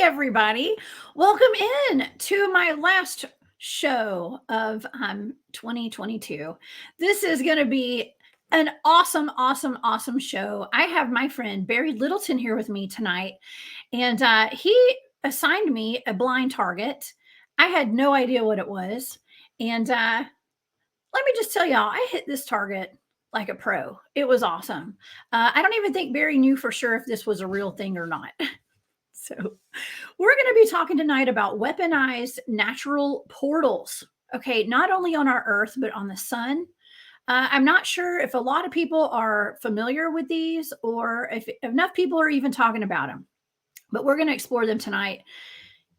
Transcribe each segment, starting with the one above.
everybody. Welcome in to my last show of 2022. This is going to be an awesome show. I have my friend Barry Littleton here with me tonight, and he assigned me a blind target. I had no idea what it was, and let me just tell y'all, I hit this target like a pro. It was awesome. I don't even think Barry knew for sure if this was a real thing or not. So we're going to be talking tonight about weaponized natural portals. Okay, not only on our Earth, but on the sun. I'm not sure if a lot of people are familiar with these or if enough people are even talking about them, but we're going to explore them tonight.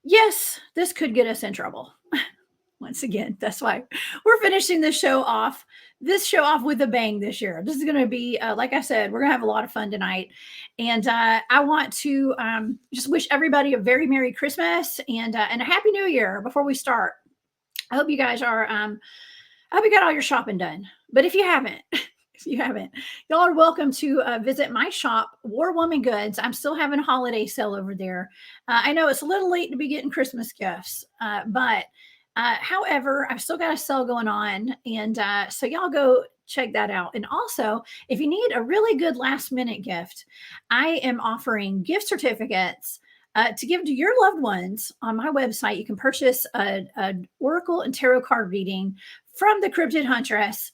Yes, this could get us in trouble. Once again, that's why we're finishing this show off with a bang this year. This is going to be, like I said, we're going to have a lot of fun tonight. And I want to just wish everybody a very Merry Christmas and a Happy New Year before we start. I hope you guys are, I hope you got all your shopping done. But if you haven't, y'all are welcome to visit my shop, War Woman Goods. I'm still having a holiday sale over there. I know it's a little late to be getting Christmas gifts, but however, I've still got a sale going on, and so y'all go check that out. And also, if you need a really good last minute gift, I am offering gift certificates to give to your loved ones on my website. You can purchase a Oracle and Tarot card reading from the Cryptid Huntress.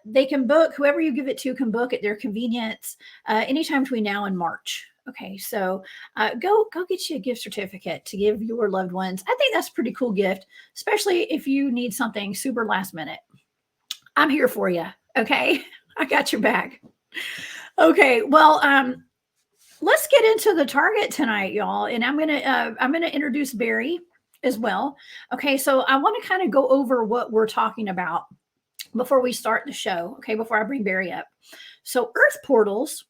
They can book, whoever you give it to can book at their convenience anytime between now and March. Okay, so go get you a gift certificate to give your loved ones. I think that's a pretty cool gift, especially if you need something super last minute. I'm here for you. Okay, I got your back. Okay, well, let's get into the target tonight, y'all. And I'm gonna introduce Barry as well. Okay, so I want to kind of go over what we're talking about before we start the show. Okay, before I bring Barry up. So Earth portals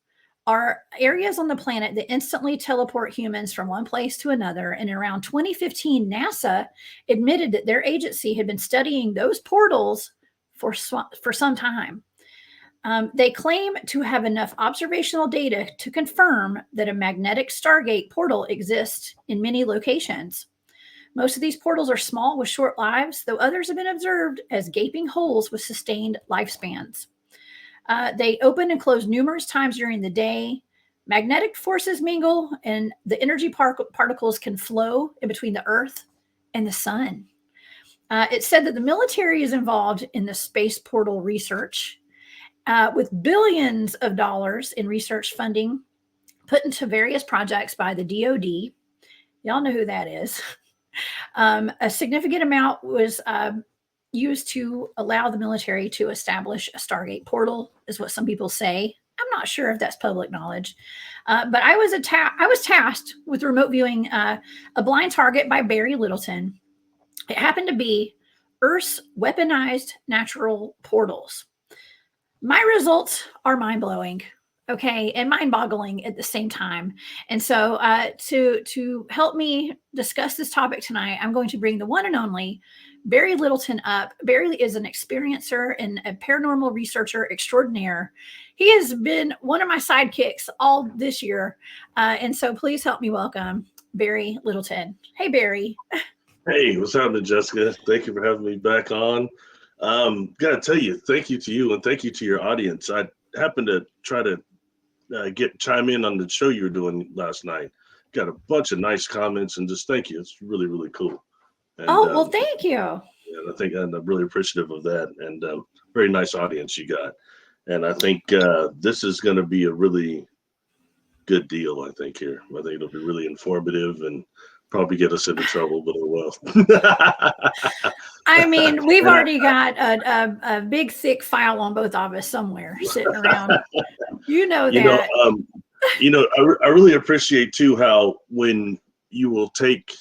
are areas on the planet that instantly teleport humans from one place to another. And around 2015, NASA admitted that their agency had been studying those portals for some time. They claim to have enough observational data to confirm that a magnetic Stargate portal exists in many locations. Most of these portals are small with short lives, though others have been observed as gaping holes with sustained lifespans. They open and close numerous times during the day. Magnetic forces mingle, and the energy particles can flow in between the Earth and the sun. It's said that the military is involved in the space portal research, with billions of dollars in research funding put into various projects by the DoD. Y'all know who that is. A significant amount was used to allow the military to establish a Stargate portal, is what some people say. I'm not sure if that's public knowledge, but I was tasked with remote viewing a blind target by Barry Littleton. It happened to be Earth's weaponized natural portals. My results are mind-blowing, okay, and mind-boggling at the same time. And so to help me discuss this topic tonight, I'm going to bring the one and only Barry Littleton up. Barry is an experiencer and a paranormal researcher extraordinaire. He has been one of my sidekicks all this year. And so please help me welcome Barry Littleton. Hey, Barry. Hey, what's happening, Jessica? Thank you for having me back on. Gotta tell you, thank you to you and thank you to your audience. I happened to try to chime in on the show you were doing last night. Got a bunch of nice comments and just thank you. It's really, really cool. And, well, thank you. And I'm really appreciative of that, and very nice audience you got. And I think this is going to be a really good deal. I think here. I think it'll be really informative and probably get us into trouble, but it will. I mean, we've already got a big, thick file on both of us somewhere sitting around. You know that. I really appreciate too how when you will take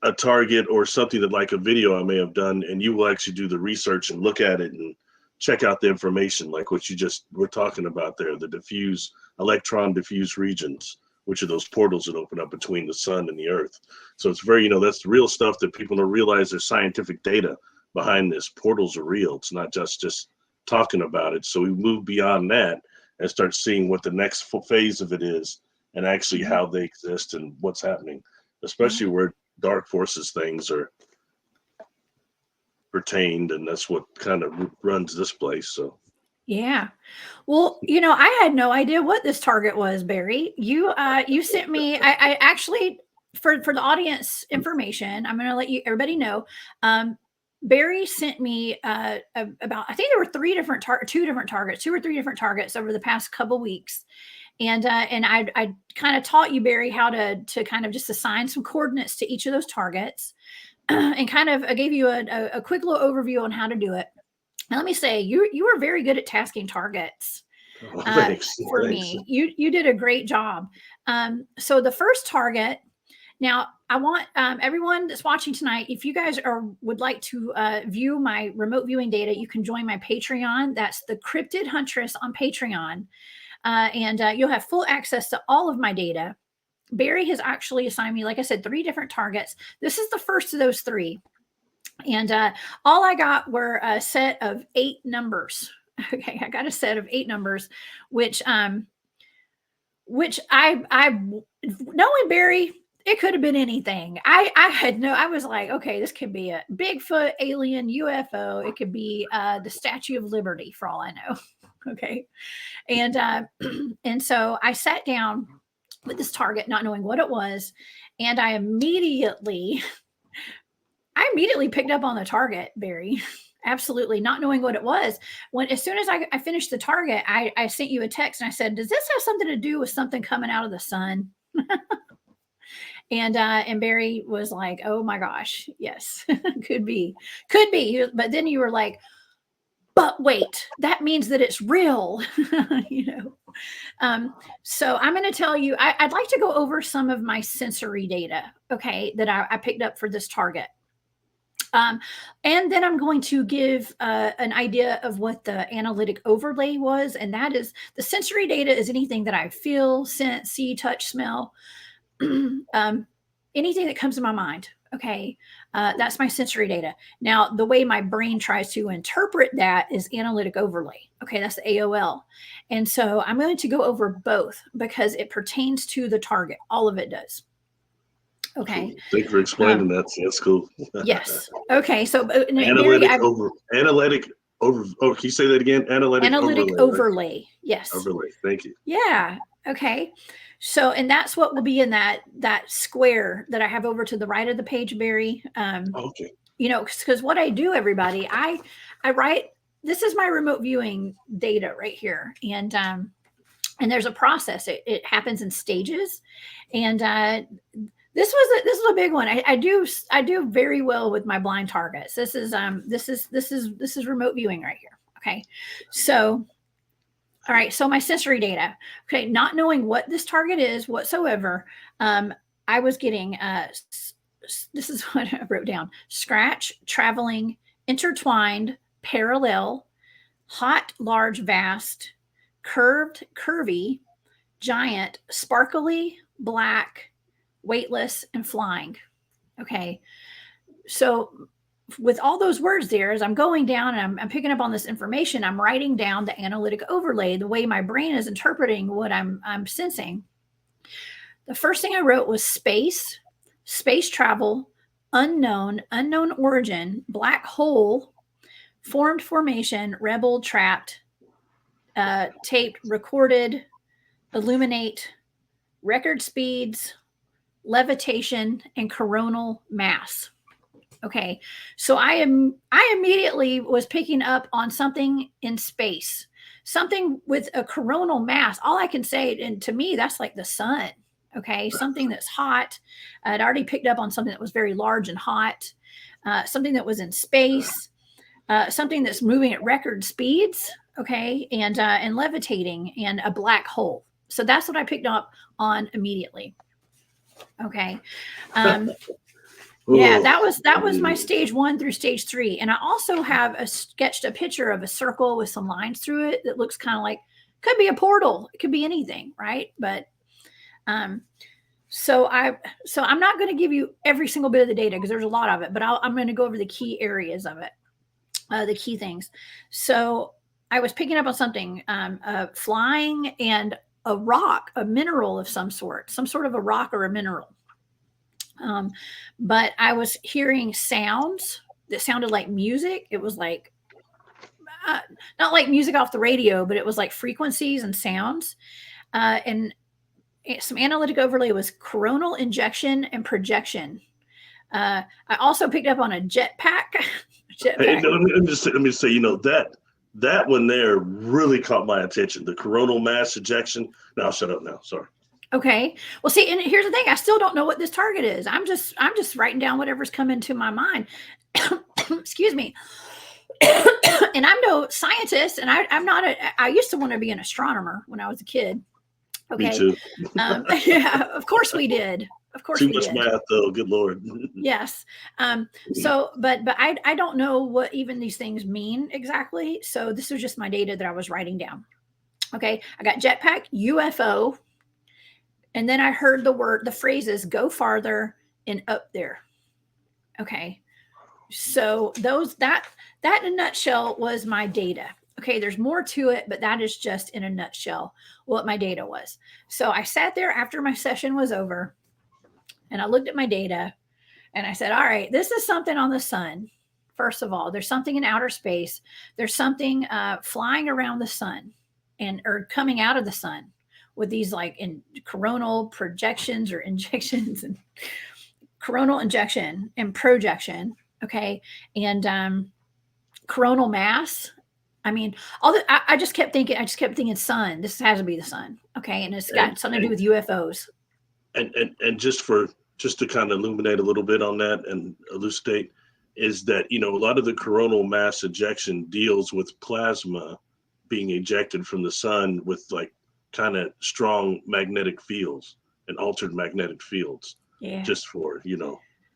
a target or something that like a video I may have done, and you will actually do the research and look at it and check out the information, like what you just were talking about there, the electron diffuse regions, which are those portals that open up between the sun and the Earth. So it's very, that's the real stuff that people don't realize. There's scientific data behind this. Portals are real. It's not just talking about it. So we move beyond that and start seeing what the next phase of it is and actually how they exist and what's happening, especially where dark forces things are pertained, and that's what kind of runs this place. So yeah. Well, I had no idea what this target was, Barry. You sent me. I actually, for the audience information, I'm going to let everybody know. Barry sent me about, I think there were two or three different targets over the past couple weeks, and I kind of taught you, Barry, how to kind of just assign some coordinates to each of those targets, and kind of I gave you a quick little overview on how to do it. Now, let me say, you were very good at tasking targets. Thanks. Me. You did a great job. So the first target. Now, I want everyone that's watching tonight, if you guys would like to view my remote viewing data, you can join my Patreon. That's the Cryptid Huntress on Patreon. And you'll have full access to all of my data. Barry has actually assigned me, like I said, 3 different targets. This is the first of those 3. And all I got were a set of 8 numbers. Okay, I got a set of 8 numbers, which I knowing Barry, it could have been anything. I was like, okay, this could be a Bigfoot, alien, UFO. It could be the Statue of Liberty, for all I know. Okay, and and so I sat down with this target, not knowing what it was, and I immediately picked up on the target, Barry. Absolutely, not knowing what it was. As soon as I finished the target, I sent you a text and I said, "Does this have something to do with something coming out of the sun?" And Barry was like, "Oh my gosh, yes, could be." But then you were like, "But wait, that means that it's real," So I'm going to tell you, I'd like to go over some of my sensory data, okay, that I picked up for this target. And then I'm going to give an idea of what the analytic overlay was. And that is, the sensory data is anything that I feel, sense, see, touch, smell, anything that comes to my mind. Okay. That's my sensory data. Now, the way my brain tries to interpret that is analytic overlay. Okay. That's the AOL. And so I'm going to go over both because it pertains to the target. All of it does. Okay. Cool. Thank you for explaining that. That's cool. Yes. Okay. So analytic can you say that again? Analytic overlay. Right? Yes. Overlay. Thank you. Yeah. Okay. So, and that's what will be in that square that I have over to the right of the page, Barry. Okay. Because what I do, everybody, I write. This is my remote viewing data right here, and there's a process. It happens in stages, and this was a big one. I do very well with my blind targets. This is remote viewing right here. Okay, so all right, so my sensory data. Okay, not knowing what this target is whatsoever, I was getting this is what I wrote down: scratch, traveling, intertwined, parallel, hot, large, vast, curved, curvy, giant, sparkly, black, weightless, and flying. Okay. So with all those words there, as I'm going down and I'm picking up on this information, I'm writing down the analytic overlay, the way my brain is interpreting what I'm sensing. The first thing I wrote was space travel, unknown origin, black hole, formed formation, rebel, trapped, taped, recorded, illuminate, record speeds, levitation, and coronal mass. Okay, so I immediately was picking up on something in space, something with a coronal mass. All I can say, and to me, that's like the sun. Okay, something that's hot. I'd already picked up on something that was very large and hot, something that was in space, something that's moving at record speeds. Okay, and levitating, and a black hole. So that's what I picked up on immediately. Okay. Yeah, that was my stage 1 through stage 3. And I also have sketched a picture of a circle with some lines through it that looks kind of like, could be a portal. It could be anything, right? But so I'm not going to give you every single bit of the data because there's a lot of it, but I'm going to go over the key areas of it, the key things. So I was picking up on something, flying, and a rock, a mineral of some sort of a rock or a mineral. But I was hearing sounds that sounded like music. It was like not like music off the radio, but it was like frequencies and sounds. And some analytic overlay was coronal injection and projection. I also picked up on a jetpack. Hey, no, let me say, that one there really caught my attention. The coronal mass ejection. No, I'll shut up now. Sorry. Okay. Well, see, and here's the thing. I still don't know what this target is. I'm just writing down whatever's coming to my mind. Excuse me. And I'm no scientist, and I'm not I used to want to be an astronomer when I was a kid. Okay. Me too. Yeah, of course we did. Of course Too much math, though. Good Lord. Yes. So, but I don't know what even these things mean exactly. So this was just my data that I was writing down. Okay. I got jetpack, UFO, and then I heard the phrases "go farther" and "up there." Okay. So that in a nutshell was my data. Okay, there's more to it, but that is just in a nutshell what my data was. So I sat there after my session was over and I looked at my data and I said, all right, this is something on the sun. First of all, there's something in outer space. There's something flying around the sun or coming out of the sun with these like in coronal projections or injections and coronal injection and projection. Okay. And coronal mass. I mean, I just kept thinking sun. This has to be the sun. Okay. And it's got something to do with UFOs. And just to kind of illuminate a little bit on that and elucidate is that, a lot of the coronal mass ejection deals with plasma being ejected from the sun with like kind of strong magnetic fields and altered magnetic fields. Yeah. Just for,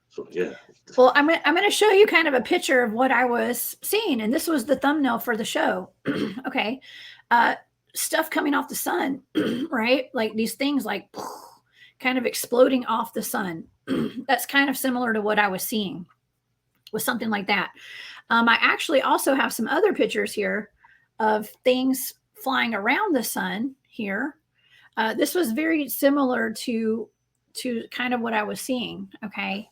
so yeah. Well, I'm going to show you kind of a picture of what I was seeing. And this was the thumbnail for the show. Okay. Stuff coming off the sun, right? Like these things like kind of exploding off the sun. That's kind of similar to what I was seeing with something like that. I actually also have some other pictures here of things flying around the sun here. This was very similar to kind of what I was seeing. Okay.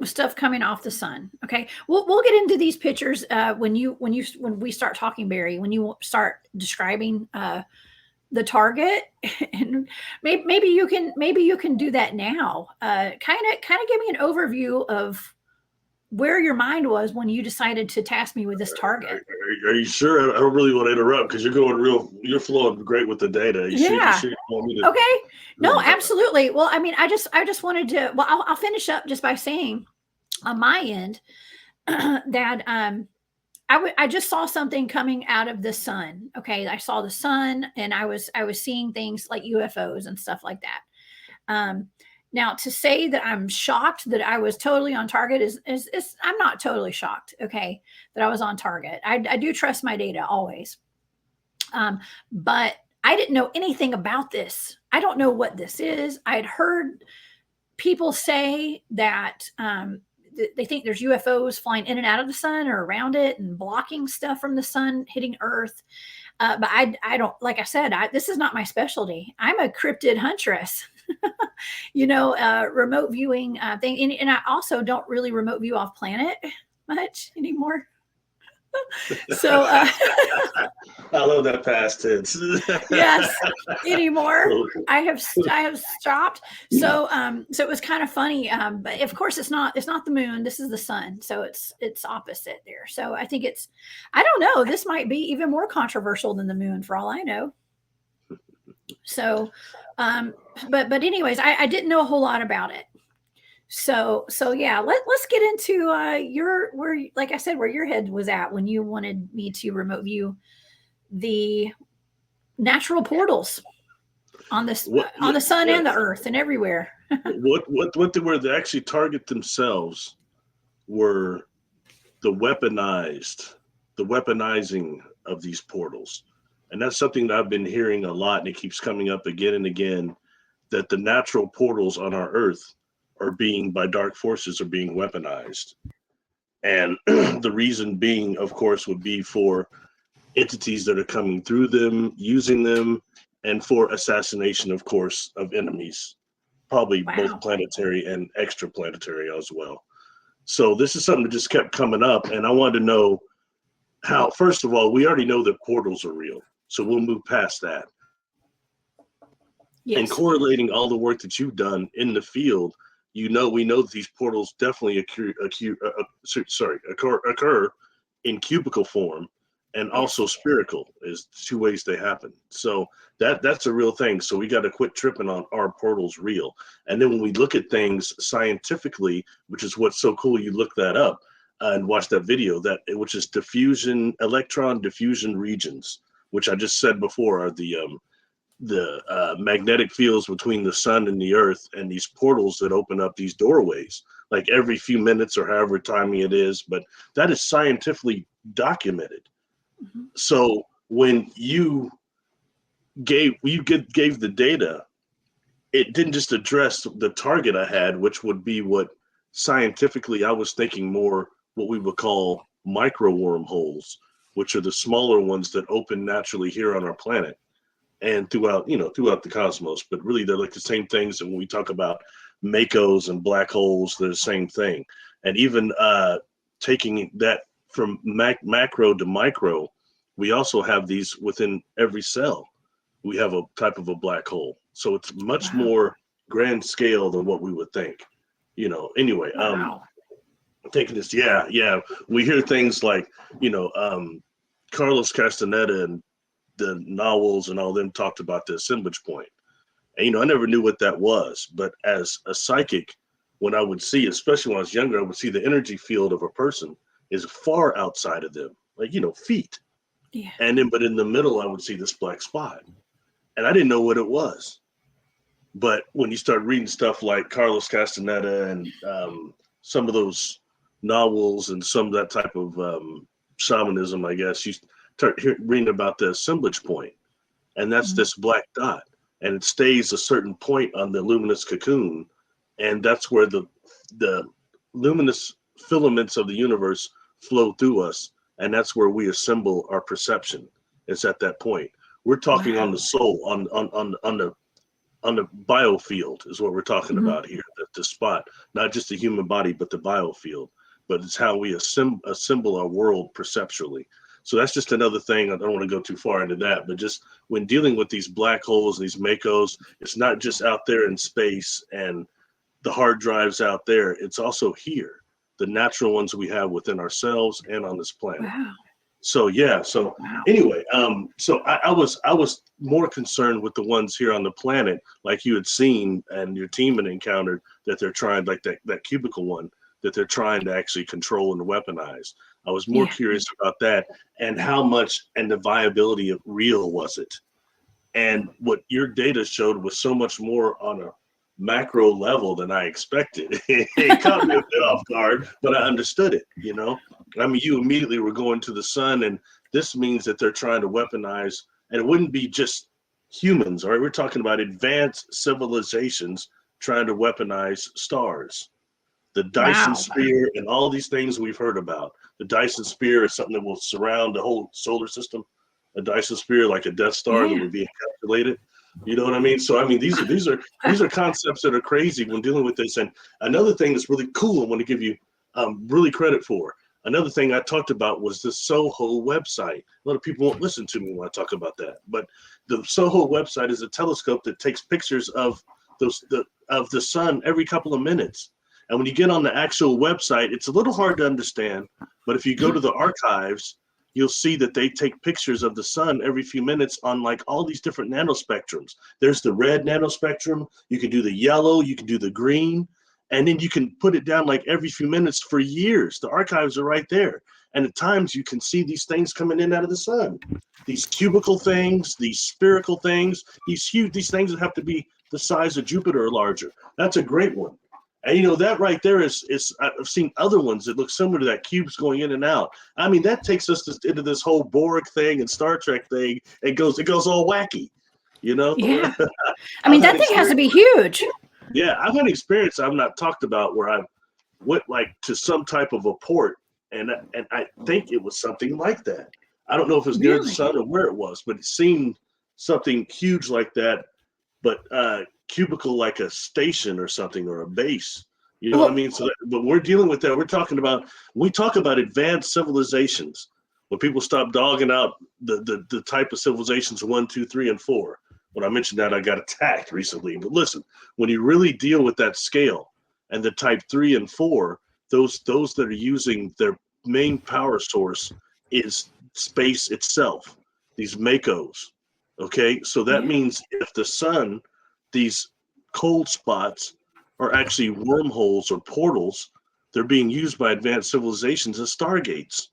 Stuff coming off the sun. Okay. We'll get into these pictures when we start talking, Barry, when you start describing the target, and maybe you can do that now. Kind of give me an overview of where your mind was when you decided to task me with this target. Are you sure? I don't really want to interrupt because you're flowing great with the data. You sure you want me to okay. No, absolutely. Well, I mean, I just wanted to, well, I'll finish up just by saying on my end that, I just saw something coming out of the sun. Okay. I saw the sun and I was seeing things like UFOs and stuff like that. Now to say that I'm shocked that I was totally on target is I'm not totally shocked. Okay. That I was on target. I do trust my data always. But I didn't know anything about this. I don't know what this is. I had heard people say that, they think there's UFOs flying in and out of the sun or around it and blocking stuff from the sun hitting Earth. But I don't, like I said, this is not my specialty. I'm a cryptid huntress, remote viewing thing. And I also don't really remote view off planet much anymore. So I love that past tense. Yes, anymore. I have stopped. So it was kind of funny. But of course it's not the moon. This is the sun. So it's opposite there. So I think I don't know. This might be even more controversial than the moon for all I know. So, but anyways, I didn't know a whole lot about it. So yeah, let's get into like I said, where your head was at when you wanted me to remote view the natural portals on the sun and the earth and everywhere. what they were, they actually target themselves were the weaponizing of these portals. And that's something that I've been hearing a lot, and it keeps coming up again and again, that the natural portals on our earth by dark forces are being weaponized. And the reason being, of course, would be for entities that are coming through them, using them, and for assassination, of course, of enemies, probably both planetary and extraplanetary as well. So this is something that just kept coming up, and I wanted to know how, first of all, we already know that portals are real, so we'll move past that. Yes. And correlating all the work that you've done in the field, we know that these portals definitely occur in cubical form, and also spherical is two ways they happen. So that's a real thing. So we got to quit tripping on our portals real. And then when we look at things scientifically, which is what's so cool, you look that up and watch that video, which is electron diffusion regions, which I just said before are the magnetic fields between the sun and the earth, and these portals that open up these doorways like every few minutes or however timing it is, but that is scientifically documented. Mm-hmm. So when you gave the data, it didn't just address the target I had, which would be what scientifically I was thinking more what we would call micro wormholes, which are the smaller ones that open naturally here on our planet and throughout the cosmos. But really they're like the same things. And when we talk about makos and black holes, they're the same thing. And even taking that from macro to micro, we also have these within every cell. We have a type of a black hole. So it's much more grand scale than what we would think. Anyway, taking this, we hear things like, Carlos Castaneda and the novels and all them talked about the assemblage point. And, I never knew what that was, but as a psychic, when I would see, especially when I was younger, I would see the energy field of a person is far outside of them, like, feet. Yeah. And then, but in the middle, I would see this black spot, and I didn't know what it was. But when you start reading stuff like Carlos Castaneda and some of those novels and some of that type of shamanism, I guess, you start reading about the assemblage point, and that's this black dot, and it stays a certain point on the luminous cocoon, and that's where the luminous filaments of the universe flow through us, and that's where we assemble our perception. It's at that point. We're talking on the soul, on the biofield is what we're talking about here, the spot, not just the human body, but the biofield. But it's how we assemble our world perceptually. So that's just another thing. I don't want to go too far into that, but just when dealing with these black holes, these makos, it's not just out there in space and the hard drives out there. It's also here, the natural ones we have within ourselves and on this planet. Wow. So anyway, so I was more concerned with the ones here on the planet, like you had seen and your team had encountered, that they're trying, like that cubicle one, that they're trying to actually control and weaponize. I was more curious about that, and how much and the viability of real was it. And what your data showed was so much more on a macro level than I expected. It caught me a bit off guard, but I understood it, I mean, you immediately were going to the sun, and this means that they're trying to weaponize, and it wouldn't be just humans, all right? We're talking about advanced civilizations trying to weaponize stars. The Dyson sphere and all these things we've heard about. The Dyson sphere is something that will surround the whole solar system. A Dyson sphere, like a Death Star, that would be encapsulated. You know what I mean? So I mean, these are concepts that are crazy when dealing with this. And another thing that's really cool, I want to give you really credit for. Another thing I talked about was the SOHO website. A lot of people won't listen to me when I talk about that, but the SOHO website is a telescope that takes pictures of the sun every couple of minutes. And when you get on the actual website, it's a little hard to understand, but if you go to the archives, you'll see that they take pictures of the sun every few minutes on like all these different nanospectrums. There's the red nanospectrum, you can do the yellow, you can do the green, and then you can put it down like every few minutes for years. The archives are right there. And at times you can see these things coming in out of the sun. These cubical things, these spherical things, these things that have to be the size of Jupiter or larger. That's a great one. And that right there is I've seen other ones that look similar to that, cubes going in and out. I mean, that takes us into this whole Borg thing and Star Trek thing. It goes all wacky, Yeah. I mean, that thing has to be huge. Yeah, I've had experience I've not talked about where I went like to some type of a port, and I think it was something like that. I don't know if it was near the Really? sun or where it was, but it seemed something huge like that, but cubicle like a station or something, or a base. You know what I Well, mean? So, but we're dealing with that. We're talking about, when we talk about advanced civilizations, when people stop dogging out the type of civilizations 1, 2, 3, and 4. When I mentioned that, I got attacked recently. But listen, when you really deal with that scale and the type 3 and 4, those that are using their main power source is space itself, these makos. Okay, so that yeah, means if the sun, these cold spots are actually wormholes or portals, they're being used by advanced civilizations as stargates.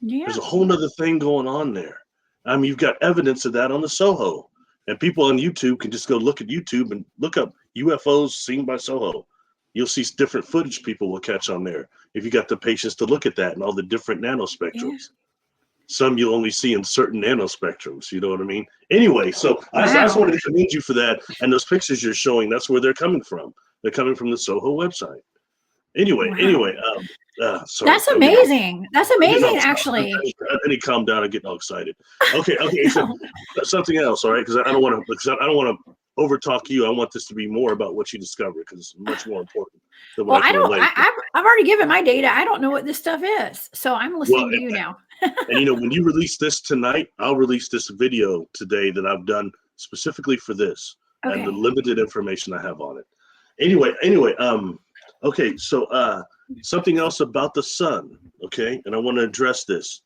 yeah, There's a whole nother thing going on there. I mean, you've got evidence of that on the SOHO. And people on YouTube can just go look at YouTube and look up UFOs seen by SOHO. You'll see different footage people will catch on there if you got the patience to look at that and all the different yeah. nanospectrums. Some you'll only see in certain nanospectrums, you know what I mean? Anyway, so I just Wow. wanted to commend you for that. And those pictures you're showing, that's where they're coming from. They're coming from the SOHO website. Anyway, Wow. sorry, That's I'm getting all, amazing. That's I'm getting all, amazing, actually. I need to calm down. I'm getting all excited. Okay. So No. something else, all right? Because I don't want to overtalk you. I want this to be more about what you discover, because it's much more important than what Well, I I can don't. relate. I've already given my data. I don't know what this stuff is, so I'm Well, listening to you now. and when you release this tonight, I'll release this video today that I've done specifically for this and the Okay. limited information I have on it. Okay, so something else about the sun, okay, and I want to address this,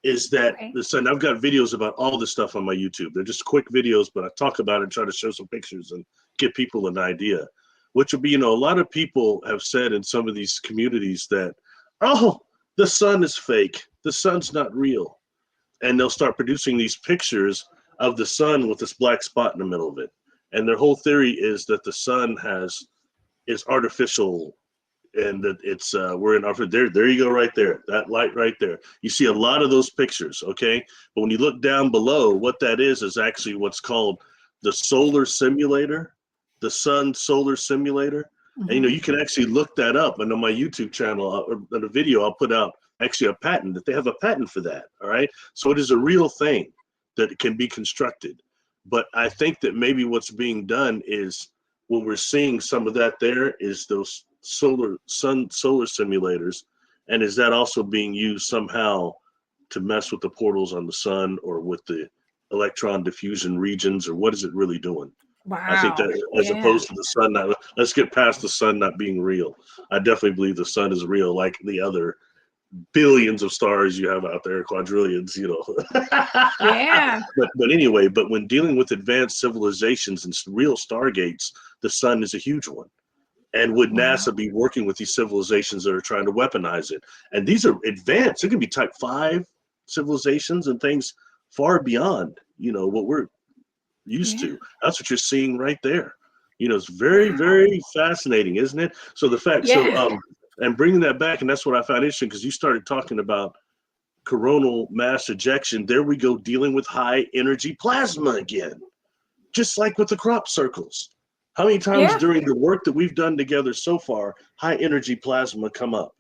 is that Okay. the sun, I've got videos about all this stuff on my YouTube. They're just quick videos, but I talk about it and try to show some pictures and give people an idea, which will be, a lot of people have said in some of these communities that, oh, the sun is fake. The sun's not real. And they'll start producing these pictures of the sun with this black spot in the middle of it. And their whole theory is that the sun is artificial, and that it's we're in our there you go, right there, that light right there. You see a lot of those pictures, okay? But when you look down below, what that is actually what's called the solar simulator, the sun solar simulator. And Mhm. you can actually look that up, and on my YouTube channel or in a video I'll put out actually a patent, that they have a patent for that. All right, so it is a real thing that can be constructed. But I think that maybe what's being done is, when we're seeing some of that, there is those solar simulators, and is that also being used somehow to mess with the portals on the sun, or with the electron diffusion regions, or what is it really doing? I think Wow. that, as Yeah. opposed to the sun not, let's get past the sun not being real. I definitely believe the sun is real, like the other billions of stars you have out there, quadrillions, Yeah. but anyway, but when dealing with advanced civilizations and real stargates, the sun is a huge one. And would Wow. NASA be working with these civilizations that are trying to weaponize it? And these are advanced. It could be type 5 civilizations and things far beyond, what we're used Yeah. to. That's what you're seeing right there. It's very, Wow. very fascinating, isn't it? So the fact, so Yeah. and bringing that back, and that's what I found interesting, because you started talking about coronal mass ejection. There we go, dealing with high energy plasma again, just like with the crop circles. How many times Yeah. during the work that we've done together so far, high energy plasma come up?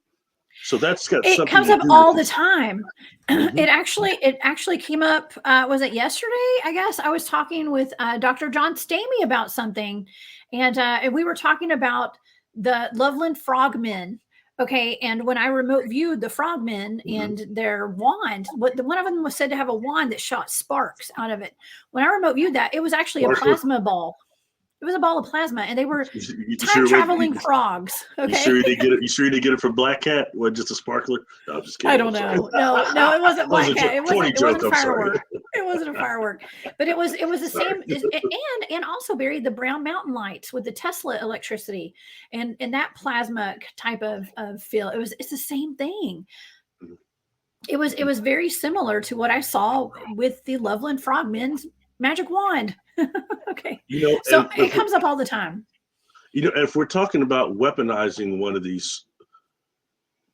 So that's got It something comes to up do all with the this. time. Mhm. It actually came up, was it yesterday? I guess I was talking with Dr. John Stamey about something, and we were talking about the Loveland frogmen. Okay, and when I remote viewed the frogmen Mhm. and their wand, one of them was said to have a wand that shot sparks out of it. When I remote viewed that, it was actually a Sparkler. plasma ball. It was a ball of plasma, and they were You time sure? traveling frogs. You sure Okay. you didn't get it? You sure you didn't get it from Black Cat? What, just a sparkler? No, I'm just I kidding. I'm don't sorry. know. No, no, it wasn't That was Black a Cat. It corny wasn't. It joke. wasn't I'm sorry. firework. It wasn't a firework, but it was the Sorry. same. And also buried the Brown Mountain lights with the Tesla electricity, and that plasma type of feel. It's the same thing. It was very similar to what I saw with the Loveland Frogmen's magic wand. Okay, so And it comes up all the time. if we're talking about weaponizing one of these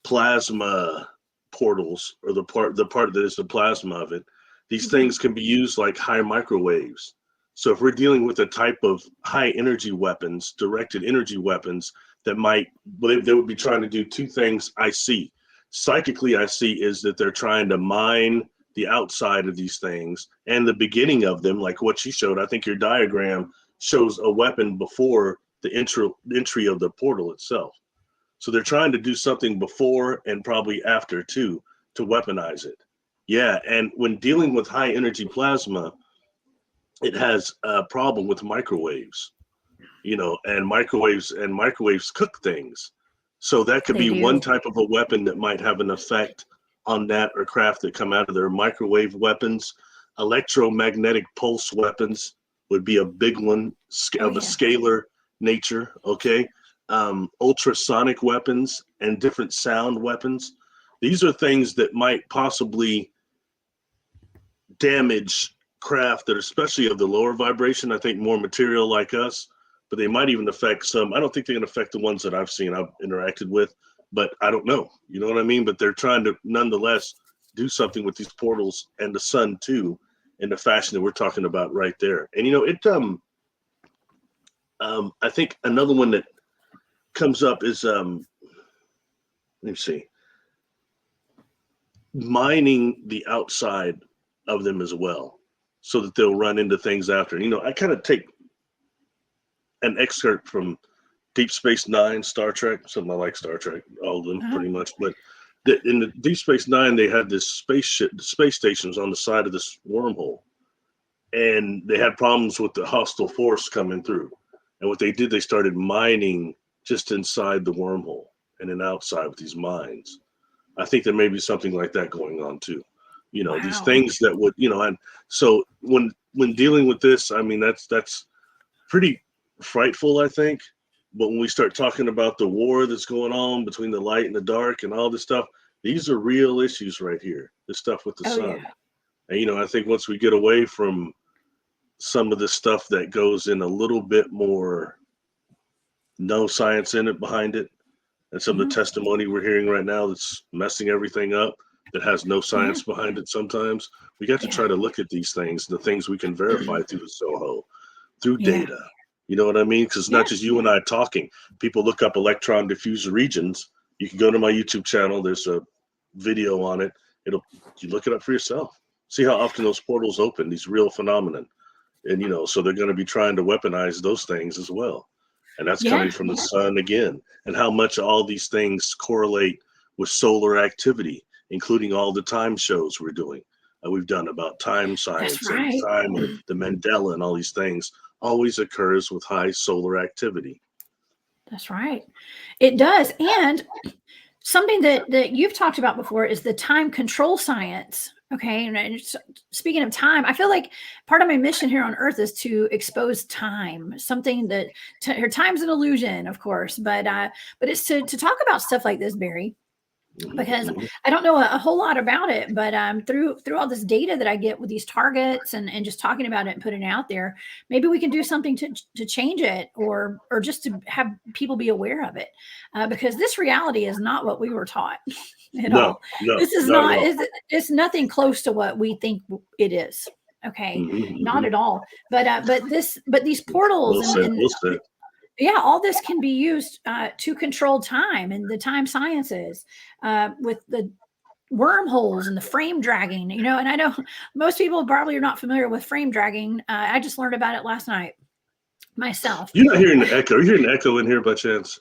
plasma portals, or the part that is the plasma of it, these Mhm. things can be used like high microwaves. So if we're dealing with a type of high energy weapons, directed energy weapons, that might, well, they would be trying to do two things. I see psychically, I see is that they're trying to mine the outside of these things and the beginning of them, like what you showed. I think your diagram shows a weapon before the entry of the portal itself. So they're trying to do something before and probably after too, to weaponize it. Yeah, and when dealing with high energy plasma, it has a problem with microwaves, and microwaves cook things. So that could be one type of a weapon that might have an effect on that or craft that come out of there. Microwave weapons, electromagnetic pulse weapons would be a big one of a scalar nature. Okay. Ultrasonic weapons and different sound weapons. These are things that might possibly damage craft that are especially of the lower vibration. I think more material like us, but they might even affect some. I don't think they can affect the ones that I've interacted with, but I don't know. You know what I mean? But they're trying to nonetheless do something with these portals and the sun too, in the fashion that we're talking about right there. And I think another one that comes up is let me see, mining the outside of them as well, so that they'll run into things after. I kind of take an excerpt from Deep Space Nine, Star Trek. Something I like Star Trek, all of them pretty much. But in the Deep Space Nine, they had this spaceship, the space stations on the side of this wormhole, and they had problems with the hostile force coming through. And what they did, they started mining just inside the wormhole and then outside with these mines. I think there may be something like that going on too. These things that would, and so when dealing with this, I mean, that's pretty frightful, I think. But when we start talking about the war that's going on between the light and the dark and all this stuff, these are real issues right here. This stuff with the sun. Yeah. And, I think once we get away from some of the stuff that goes in a little bit more no science in it behind it, and some of the testimony we're hearing right now that's messing everything up, that has no science behind it sometimes, we got to try to look at these things, the things we can verify through the SOHO, through data. You know what I mean? Because it's not just you and I talking. People look up electron diffuse regions. You can go to my YouTube channel. There's a video on it. You look it up for yourself. See how often those portals open, these real phenomenon. And, so they're going to be trying to weaponize those things as well. And that's coming from the sun again. And how much all these things correlate with solar activity, including all the time shows we're doing. We've done about time science and time, the Mandela and all these things always occurs with high solar activity. That's right. It does. And something that you've talked about before is the time control science. Okay. And speaking of time, I feel like part of my mission here on Earth is to expose time, something that time's an illusion, of course, but it's to talk about stuff like this, Barry, because I don't know a whole lot about it, but through all this data that I get with these targets and just talking about it and putting it out there, maybe we can do something to change it or just to have people be aware of it, because this reality is not what we were taught at all. No, this is not it's nothing close to what we think it is. Okay, not at all. But these portals all this can be used to control time and the time sciences, with the wormholes and the frame dragging, and I know most people probably are not familiar with frame dragging. I just learned about it last night myself. You're not hearing the echo. Are you hearing the echo in here by chance?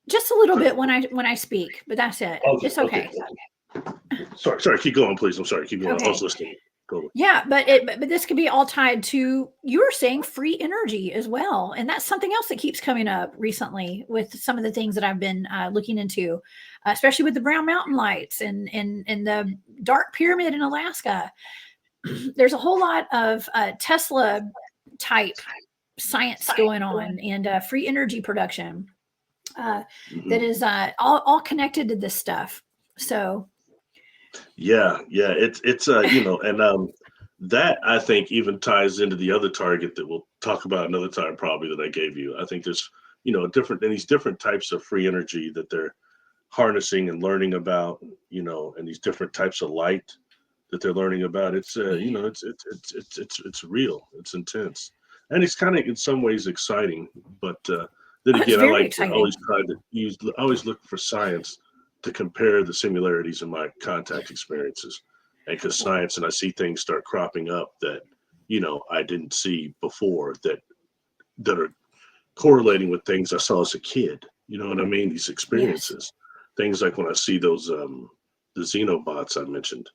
Just a little bit when I speak, but that's it. It's okay. Sorry. Keep going, please. I'm sorry. Keep going. Okay. I was listening. Yeah, but this could be all tied to, you were saying, free energy as well. And that's something else that keeps coming up recently with some of the things that I've been looking into, especially with the Brown Mountain Lights and the Dark Pyramid in Alaska. There's a whole lot of Tesla type science going on and free energy production that is all connected to this stuff. So it's and that I think even ties into the other target that we'll talk about another time probably that I gave you. I think there's these different types of free energy that they're harnessing and learning about, and these different types of light that they're learning about. It's it's real, it's intense, and it's kind of in some ways exciting, but then again, I like to always always look for science to compare the similarities in my contact experiences. And because science, and I see things start cropping up that, I didn't see before, that are correlating with things I saw as a kid. You know what I mean? These Yes. experiences, things like when I see those, the xenobots I mentioned,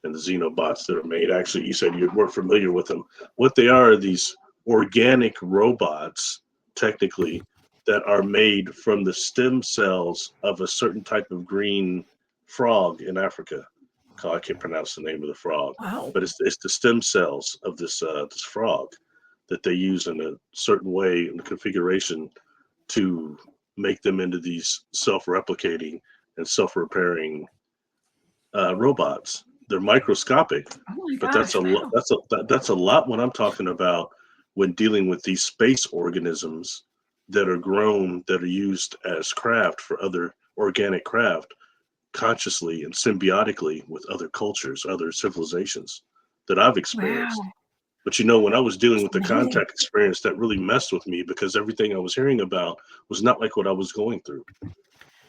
and the xenobots that are made. Actually, you said you weren't familiar with them. What they are these organic robots, technically, that are made from the stem cells of a certain type of green frog in Africa. I can't pronounce the name of the frog, Wow. but it's the stem cells of this frog that they use in a certain way in the configuration to make them into these self-replicating and self-repairing robots. They're microscopic, Oh my but that's gosh. a lot. Wow. That's a lot when I'm talking about when dealing with these space organisms that are grown, that are used as craft for other organic craft, consciously and symbiotically with other cultures, other civilizations that I've experienced. Wow. But when I was dealing It's with the amazing. contact experience, that really messed with me because everything I was hearing about was not like what I was going through.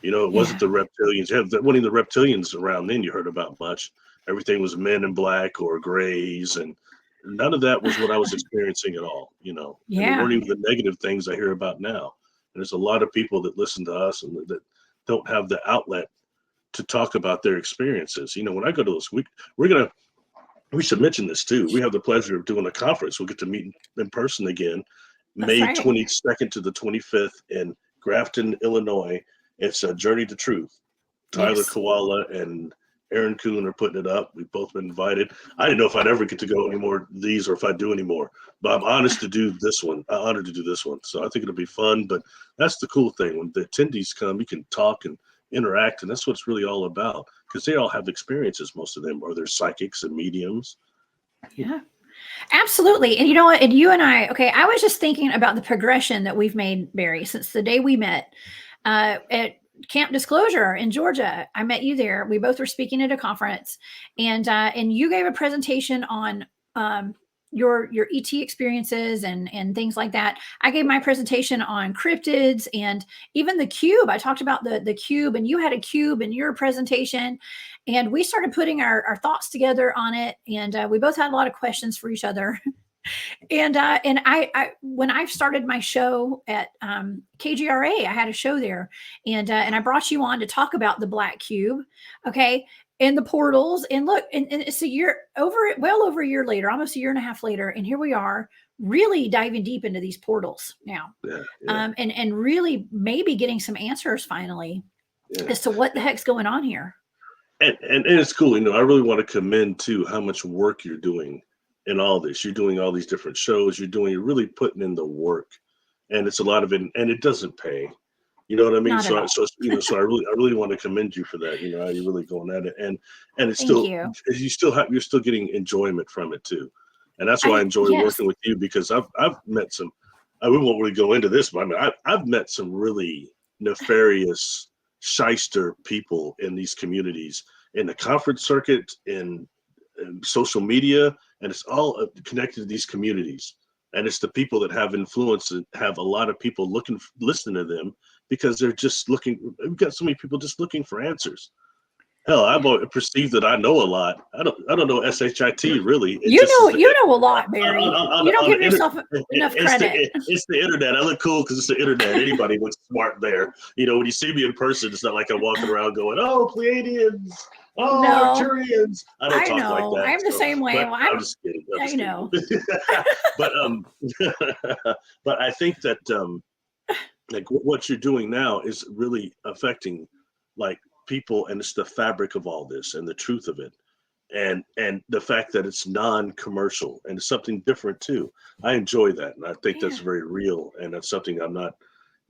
It wasn't Yeah. the reptilians. Yeah, there wasn't even the reptilians around then you heard about much. Everything was men in black or grays, and none of that was what I was experiencing at all. And they Yeah. weren't even the negative things I hear about now. And there's a lot of people that listen to us and that don't have the outlet to talk about their experiences. When I go to those, we should mention this too. We have the pleasure of doing a conference. We'll get to meet in person again, That's May right. 22nd to the 25th in Grafton, Illinois. It's a Journey to Truth. Tyler Yes. Koala and Aaron Kuhn are putting it up. We've both been invited. I didn't know if I'd ever get to go any more of these or if I'd do any more, but I'm honest to do this one. I'm honored to do this one. So I think it'll be fun. But that's the cool thing. When the attendees come, you can talk and interact, and that's what it's really all about because they all have experiences, most of them, or they're psychics and mediums. Yeah. Absolutely. And you know what? And you and I, okay, I was just thinking about the progression that we've made, Barry, since the day we met at Camp Disclosure in Georgia. I met you there. We both were speaking at a conference, and you gave a presentation on your ET experiences and things like that. I gave my presentation on cryptids and even the cube. I talked about the cube, and you had a cube in your presentation, and we started putting our thoughts together on it, and we both had a lot of questions for each other. And I when I started my show at KGRA, I had a show there, and I brought you on to talk about the black cube, okay, and the portals. And look, and it's a year over, well over a year later, almost a year and a half later, and here we are, really diving deep into these portals now, Yeah, yeah, and really maybe getting some answers finally yeah. as to what the heck's going on here. And it's cool. I really want to commend too how much work you're doing in all this. You're doing all these different shows. You're really putting in the work, and it's a lot of it, and it doesn't pay. You know what I mean? Not at So, all. so I really want to commend you for that. How you're really going at it, and it's Thank still, you. you're still getting enjoyment from it too, and that's why I I enjoy Yes. working with you because I've met some. We won't really go into this, but I mean I've met some really nefarious shyster people in these communities, in the conference circuit, in social media, and it's all connected to these communities. And it's the people that have influence and have a lot of people listening to them because they're just looking. We've got so many people just looking for answers. Hell, I've always perceived that I know a lot. I don't know shit really. It just is You know a lot, Barry. You don't on give the internet. yourself enough It's credit. it's the internet. I look cool because it's the internet. Anybody looks smart there. When you see me in person, it's not like I'm walking around going, "Oh, Pleiadians, oh, No, Arcturians." I don't I talk like know. that. I'm the So, same way. but Well, I'm just kidding. I'm I just kidding. know. But but I think that like what you're doing now is really affecting like people, and it's the fabric of all this and the truth of it, and the fact that it's non-commercial and it's something different too. I enjoy that, and I think that's Yeah. very real, and that's something I'm not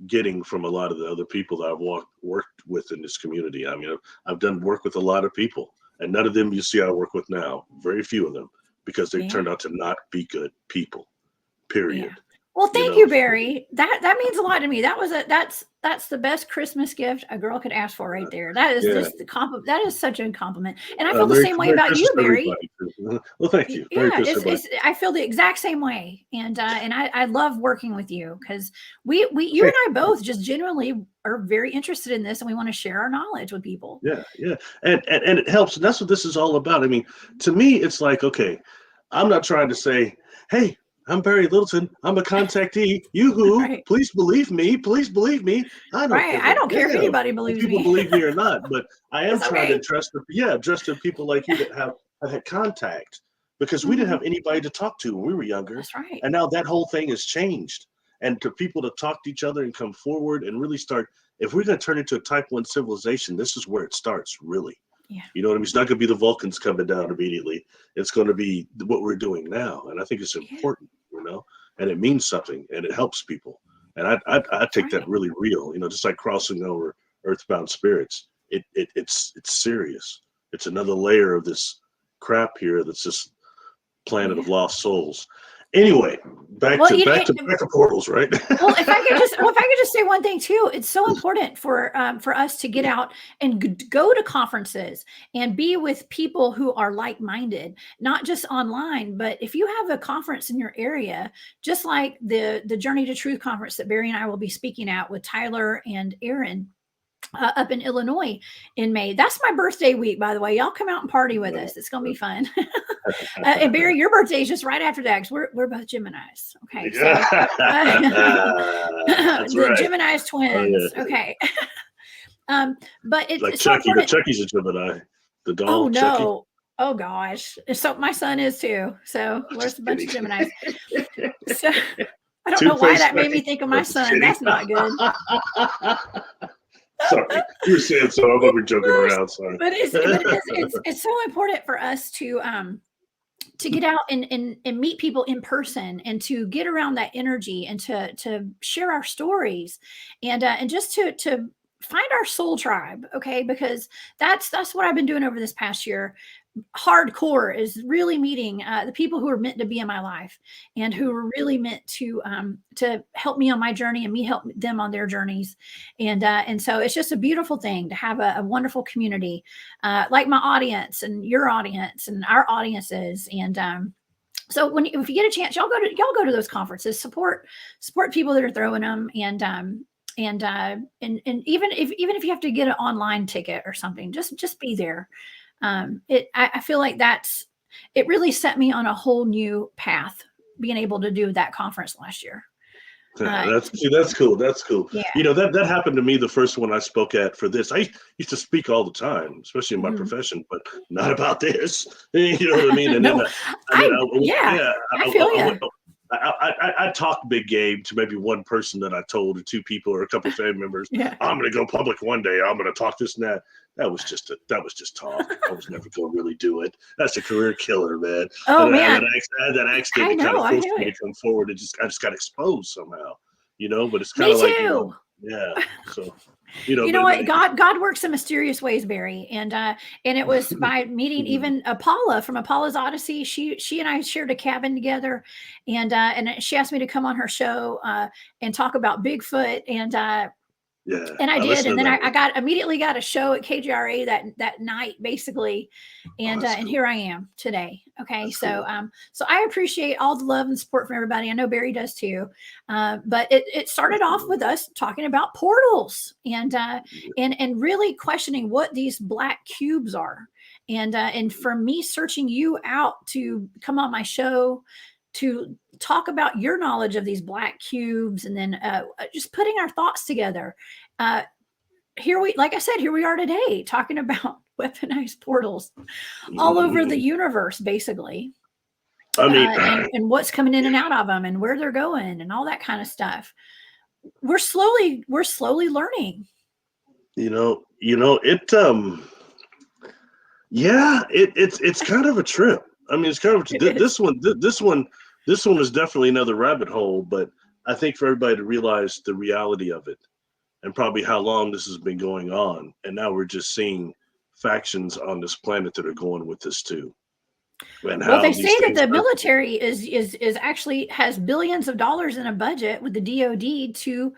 getting from a lot of the other people that I've worked with in this community. I mean, I've done work with a lot of people, and none of them you see I work with now, very few of them, because they Yeah. turned out to not be good people, Yeah. period. Well, you thank know. you, Barry. That means a lot to me. That's the best Christmas gift a girl could ask for right there. That is Yeah. just the compliment. That is such a compliment. And I feel the Merry, same way Merry about you, Christmas to Barry. everybody too. Well, thank you. Merry Yeah, Christmas, everybody. it's I feel the exact same way. And I love working with you because you Hey, and I both just genuinely are very interested in this and we want to share our knowledge with people. yeah, yeah, and it helps. And that's what this is all about. I mean, to me, it's like, okay, I'm not trying to say, hey, I'm Barry Littleton. I'm a contactee. You who? Right. Please believe me. Please believe me. I don't Right. give I a don't care if damn anybody if believes people me. believe me or not. But I am It's trying to okay. trust the people like you that have had contact, because we didn't Mhm. have anybody to talk to when we were younger, That's right. and now that whole thing has changed. And to people to talk to each other and come forward and really start. If we're going to turn into a type 1 civilization, this is where it starts, really. Yeah. You know what I mean? It's not going to be the Vulcans coming down immediately. It's going to be what we're doing now. And I think it's Yeah. important, and it means something and it helps people. And I That's take that right. really real, just like crossing over earthbound spirits. It's serious. It's another layer of this crap here that's this planet of Yeah. lost souls. Anyway, back Well, to back to portals, right? well, if I could just say one thing too, it's so important for us to get out and go to conferences and be with people who are like-minded, not just online, but if you have a conference in your area, just like the Journey to Truth conference that Barry and I will be speaking at with Tyler and Aaron. Up in Illinois in May. That's my birthday week, by the way. Y'all come out and party with us. It's gonna be fun. And Barry, your birthday is just right after that because we're both Geminis. Okay, so Yeah. That's the right. Geminis Oh twins. yeah. Okay, but Like it's so Chucky, but important. Chucky's a Gemini. The Oh doll, Chucky. no. Oh gosh. So my son is too. So I'm we're just a bunch kidding. of Geminis. So I don't know why Two-faced that made me Chucky. think of my I'm just son. kidding. That's not good. Sorry, you were saying so. I'm over joking around. Sorry. But it's so important for us to get out and meet people in person and to get around that energy and to share our stories and just to find our soul tribe, okay, because that's what I've been doing over this past year. Hardcore is really meeting the people who are meant to be in my life and who are really meant to help me on my journey and me help them on their journeys. And so it's just a beautiful thing to have a wonderful community like my audience and your audience and our audiences. And so if you get a chance, y'all go to those conferences, support people that are throwing them, and even if you have to get an online ticket or something, just be there. I feel like it really set me on a whole new path being able to do that conference last year. Yeah, that's cool. That's cool. Yeah. That happened to me the first one I spoke at for this. I used to speak all the time, especially in my Mhm. profession, but not about this. You know what I mean? And then No, yeah, yeah, I feel I you. went. I talked big game to maybe one person that I told, or two people, or a couple of family members. Yeah. I'm going to go public one day. I'm going to talk this and that. That was just talk. I was never going to really do it. That's a career killer, man. Oh I had man, that accident I that kind know. of I forced hear me you. to come forward. I just got exposed somehow, But it's kind Me of like, too. yeah. So, You know but what? God works in mysterious ways, Barry. And it was by meeting even Paula from Apollo's Odyssey. She and I shared a cabin together, and she asked me to come on her show and talk about Bigfoot. yeah, And I I did, listened and to then that I one. got immediately got a show at KGRA that night, basically, Oh, that's and cool. here I am today. Okay, That's so cool. so I appreciate all the love and support from everybody. I know Barry does too, but it started off with us talking about portals and really questioning what these black cubes are, and for me searching you out to come on my show to talk about your knowledge of these black cubes, and then just putting our thoughts together. Uh, like I said, here we are today talking about weaponized portals all over the Mhm. universe, basically, I mean, and what's coming in and out of them, and where they're going, and all that kind of stuff. We're slowly learning. it. Yeah, it's kind of a trip. I mean, it's kind of It is. this one is definitely another rabbit hole. But I think for everybody to realize the reality of it, and probably how long this has been going on, and now we're just seeing factions on this planet that are going with this too. and Well, how they these say that things the are. military is actually has billions of dollars in a budget with the DoD to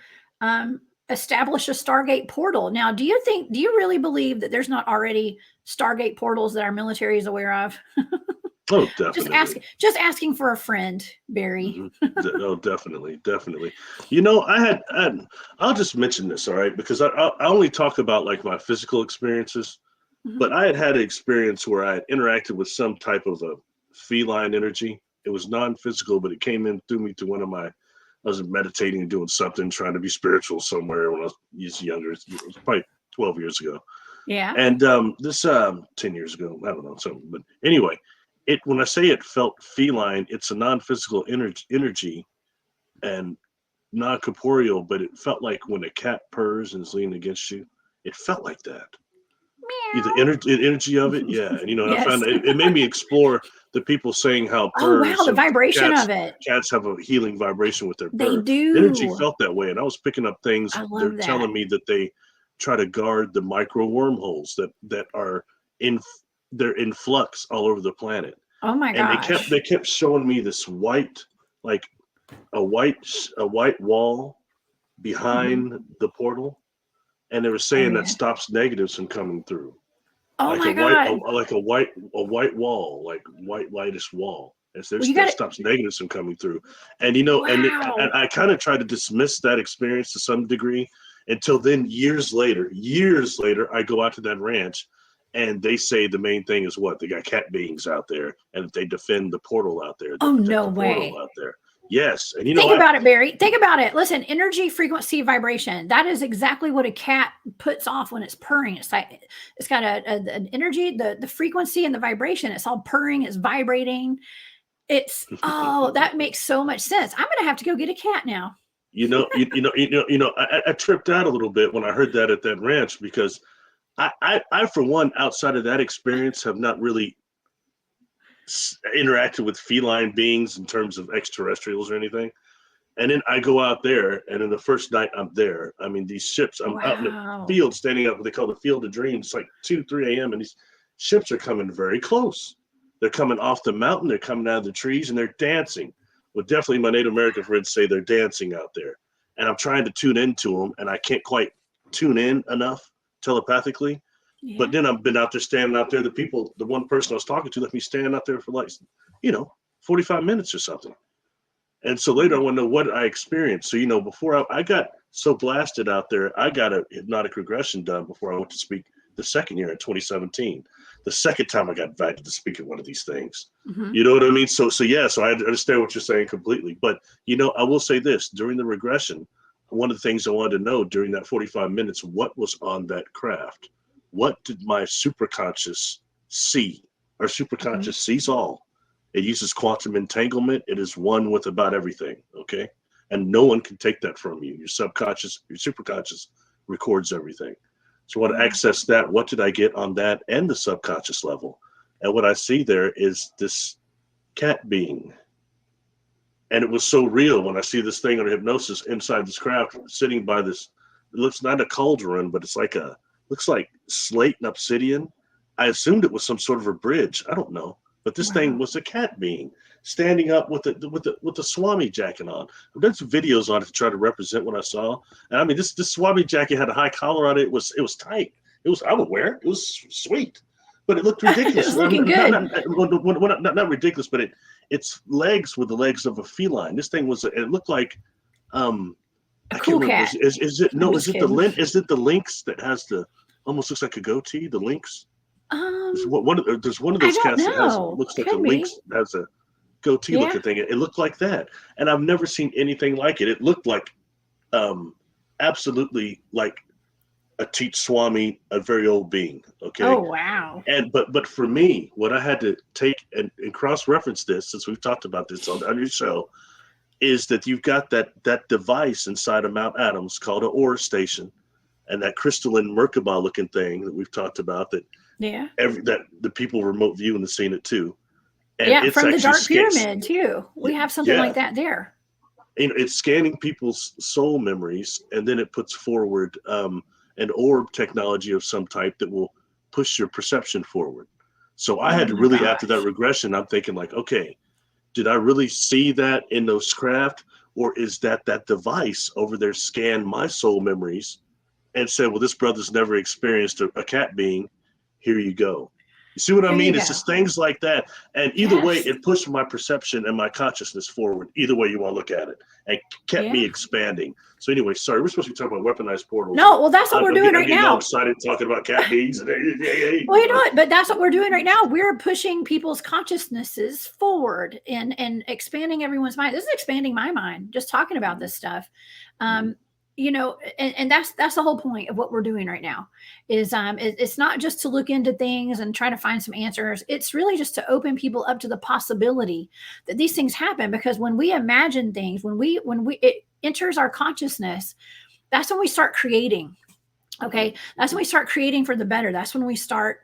establish a Stargate portal. Now, do you really believe that there's not already Stargate portals that our military is aware of? Oh, definitely. Just asking for a friend, Barry. Hmm. Oh, definitely, definitely. You know, I'll just mention this, all right, because I only talk about like my physical experiences, but Mhm. I had an experience where I had interacted with some type of a feline energy. It was non-physical, but it came in through me to one of my. I was meditating and doing something, trying to be spiritual somewhere when I was younger. It was probably 12 years ago. Yeah. And this 10 years ago, I don't know, something. But anyway, it when I say it felt feline, it's a non-physical energy and non-corporeal, but it felt like when a cat purrs and is leaning against you, it felt like that. The energy of it, yeah. And I Yes. found it made me explore the people saying how Oh, wow, purrs the of vibration cats of it. cats have a healing vibration with their They purr. The energy do. felt that way, and I was picking up things. I They're love that. telling me that they try to guard the micro wormholes that are in they're in flux all over the planet. Oh my And gosh. they kept showing me this white, like a white wall Mhm. behind the portal, and they were Oh, saying that yeah. stops negatives from coming through, Oh like my god. a white wall, like white lightish wall. Well, you That got it. stops negatives from coming through. And and Wow. I kind of tried to dismiss that experience to some degree until then years later, I go out to that ranch and they say the main thing is what? They got cat beings out there and that they defend the portal out there. They Oh, protect no the portal way. out there. Yes. And Think about it, Barry. Think about it. Listen, energy, frequency, vibration. That is exactly what a cat puts off when it's purring. It's like it's got an energy, the frequency and the vibration. It's all purring, it's vibrating. It's oh, that makes so much sense. I'm gonna have to go get a cat now. I tripped out a little bit when I heard that at that ranch because I for one, outside of that experience, have not really interacted with feline beings in terms of extraterrestrials or anything. And then I go out there, and in the first night I'm there, I mean, these ships, I'm out in the Wow. field, standing up what they call the field of dreams. It's like 2, 3 a.m., and these ships are coming very close. They're coming off the mountain, they're coming out of the trees, and they're dancing. Well, definitely my Native American friends say they're dancing out there. And I'm trying to tune into them, and I can't quite tune in enough telepathically. But Yeah. then I've been out there standing out there. The one person I was talking to let me stand out there for like, 45 minutes or something. And so later I want to know what I experienced. So, before I got so blasted out there, I got a hypnotic regression done before I went to speak the second year in 2017. The second time I got invited to speak at one of these things. Mhm. You know what I mean? So yeah, so I understand what you're saying completely. But, I will say this during the regression, one of the things I wanted to know during that 45 minutes, what was on that craft? What did my superconscious see? Our Mhm. superconscious sees all. It uses quantum entanglement. It is one with about everything. Okay. And no one can take that from you. Your subconscious, your superconscious records everything. So I want to Wow. access that. What did I get on that and the subconscious level? And what I see there is this cat being. And it was so real when I see this thing under hypnosis inside this craft sitting by this, it looks not a cauldron, but it's looks like slate and obsidian. I assumed it was some sort of a bridge. I don't know. But this thing Wow. was a cat being standing up with the swami jacket on. I've done some videos on it to try to represent what I saw. And I mean, this swami jacket had a high collar on it. It was tight. I would wear it. It was sweet, but it looked It's ridiculous. looking good. Not ridiculous, but its legs were the legs of a feline. This thing it looked like A I can't cool remember. cat. Is it I'm no? just kidding. Is it the lynx that has the almost looks like a goatee? The lynx. Um, There's one of I those don't cats that know. looks like a Could lynx be. that has a goatee Yeah. looking thing. It looked like that, and I've never seen anything like it. It looked like um absolutely like a Teach Swami, a very old being. Okay. Oh, wow. And but for me, what I had to take and cross reference this, since we've talked about this on your show, is that you've got that device inside of Mount Adams called an ore station, and that crystalline Merkaba looking thing that we've talked about Yeah. that the people remote viewing have seen it too, and Yeah, it's from the actually Dark Pyramid too. We have something like yeah, that there. it's scanning people's soul memories, and then it puts forward an orb technology of some type that will push your perception forward. So I had to my really, after that gosh. regression, I'm thinking like, okay, did I really see that in those craft? Or is that device over there scanned my soul memories and said, well, this brother's never experienced a cat being. Here you go. You see what I Here you mean? It's go. just things like that. And either way, Yes. it pushed my perception and my consciousness forward. Either way you want to look at it, and kept me Yeah. expanding. So anyway, sorry, we're supposed to be talking about weaponized portals. No, well, that's what we're doing I'm right getting all now. excited talking about cat beings. And, Well, you know what? But that's what we're doing right now. We're pushing people's consciousnesses forward and expanding everyone's mind. This is expanding my mind, just talking about this stuff. You know, and that's the whole point of what we're doing right now. Is it's not just to look into things and try to find some answers. It's really just to open people up to the possibility that these things happen. Because when we imagine things, when it enters our consciousness, that's when we start creating. Okay, that's when we start creating for the better. That's when we start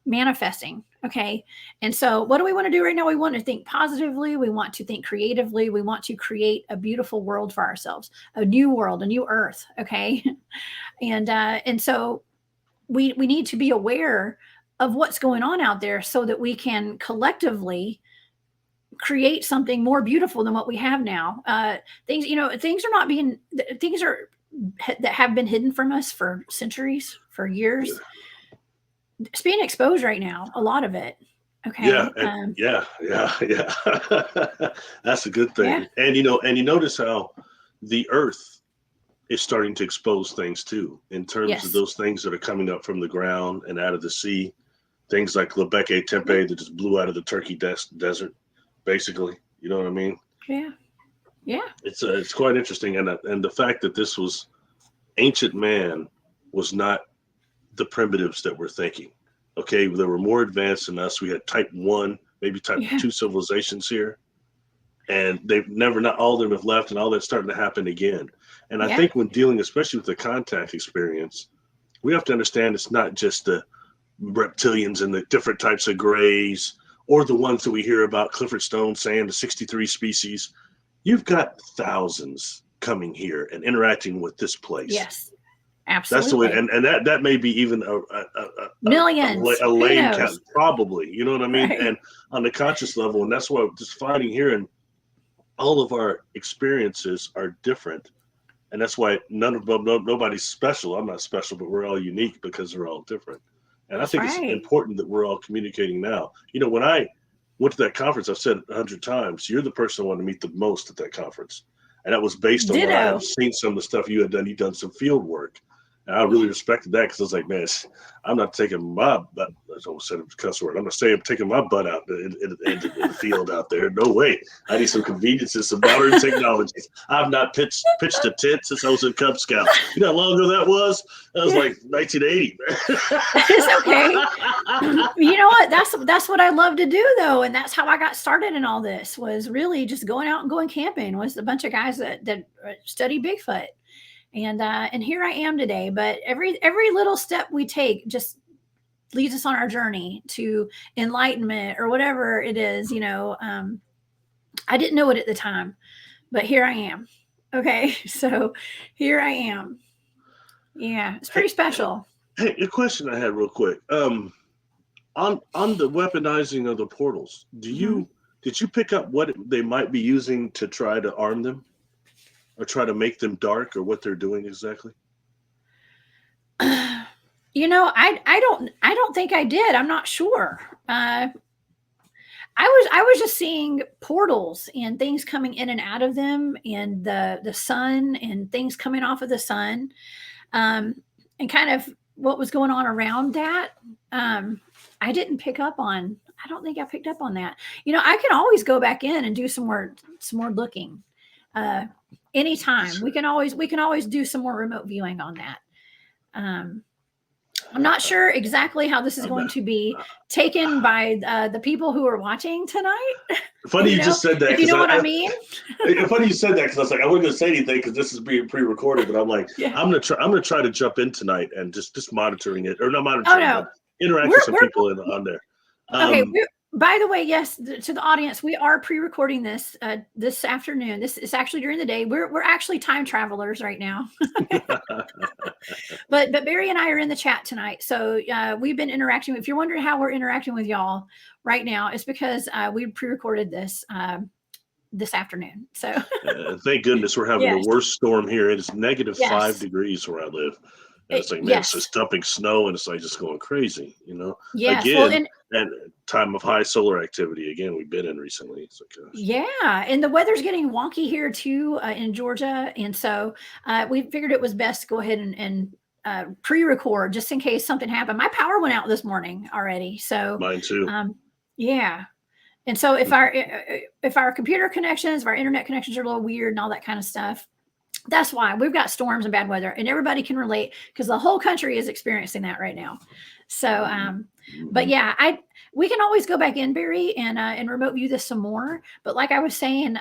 manifesting. Okay, and so what do we want to do right now? We want to think positively. We want to think creatively. We want to create a beautiful world for ourselves, a new world, a new earth. Okay, and so we need to be aware of what's going on out there so that we can collectively create something more beautiful than what we have now. Things, you know, things are not being, things are that have been hidden from us for centuries, for years. It's being exposed right now, a lot of it. Okay. Yeah. That's a good thing. Yeah. And you notice how the earth is starting to expose things too, in terms of those things that are coming up from the ground and out of the sea. Things like Lebeke Tempe that just blew out of the Turkey desert, basically. You know what I mean? Yeah. Yeah. It's quite interesting, and the fact that this was ancient man was not the primitives that we're thinking. Okay, they were more advanced than us. We had type 1, maybe type 2 civilizations here, and they've never, not all of them have left, and all that's starting to happen again. And I think when dealing, especially with the contact experience, we have to understand it's not just the reptilians and the different types of grays, or the ones that we hear about, Clifford Stone saying the 63 species. You've got thousands coming here and interacting with this place. Yes, absolutely. That's the way, and that may be even a millions, a lane count, probably. You know what I mean? Right. And on the conscious level, and that's why just finding here, and all of our experiences are different, and that's why nobody's special. I'm not special, but we're all unique because we're all different. And I think it's important that we're all communicating now. You know, when I went to that conference, I've said 100 times, you're the person I wanted to meet the most at that conference. And that was based on what I have seen, some of the stuff you had done. You've done some field work. And I really respected that, because I was like, man, I'm not taking my butt. I almost said a cuss word. I'm going to say I'm taking my butt out in the field out there. No way. I need some conveniences, some modern technologies. I've not pitched a tent since I was in Cub Scouts. You know how long ago that was? That was like 1980. It's okay. You know what? That's what I love to do, though. And that's how I got started in all this, was really just going out and going camping with a bunch of guys that study Bigfoot. And here I am today. But every little step we take just leads us on our journey to enlightenment or whatever it is. You know, I didn't know it at the time, but here I am. Okay, so here I am. Yeah, it's pretty special. Hey, a question I had real quick. On the weaponizing of the portals, did you pick up what they might be using to try to arm them, or try to make them dark, or what they're doing exactly? You know, I don't think I did. I'm not sure. I was just seeing portals and things coming in and out of them, and the sun and things coming off of the sun, and kind of what was going on around that. I didn't pick up on. I don't think I picked up on that. You know, I can always go back in and do some more looking. Anytime we can always do some more remote viewing on that. I'm not sure exactly how this is going to be taken by the people who are watching tonight. Funny you just said that. You know what I mean? Funny you said that, because I was like, I wasn't going to say anything because this is being pre-recorded. But I'm like, I'm gonna try to jump in tonight and just monitoring it, or not monitoring, but interact with some people on there. Okay, By the way, yes, to the audience, we are pre-recording this this afternoon. This is actually during the day. We're actually time travelers right now. But Barry and I are in the chat tonight, so we've been interacting. If you're wondering how we're interacting with y'all right now, it's because we pre-recorded this this afternoon. So Thank goodness we're having the yes, worst storm here. It is -5 yes, degrees where I live. And it's like, man, it's yes, just dumping snow and it's like just going crazy, yes. Well, Again, and time of high solar activity again we've been in recently. It's like, gosh. yeah, and the weather's getting wonky here too in Georgia, and so we figured it was best to go ahead and pre-record just in case something happened. My power went out this morning already, so Mine too. yeah. And so if our computer connections, if our internet connections are a little weird and all that kind of stuff, that's why we've got storms and bad weather, and everybody can relate because the whole country is experiencing that right now. So, but yeah, we can always go back in, Barry, and remote view this some more. But like I was saying,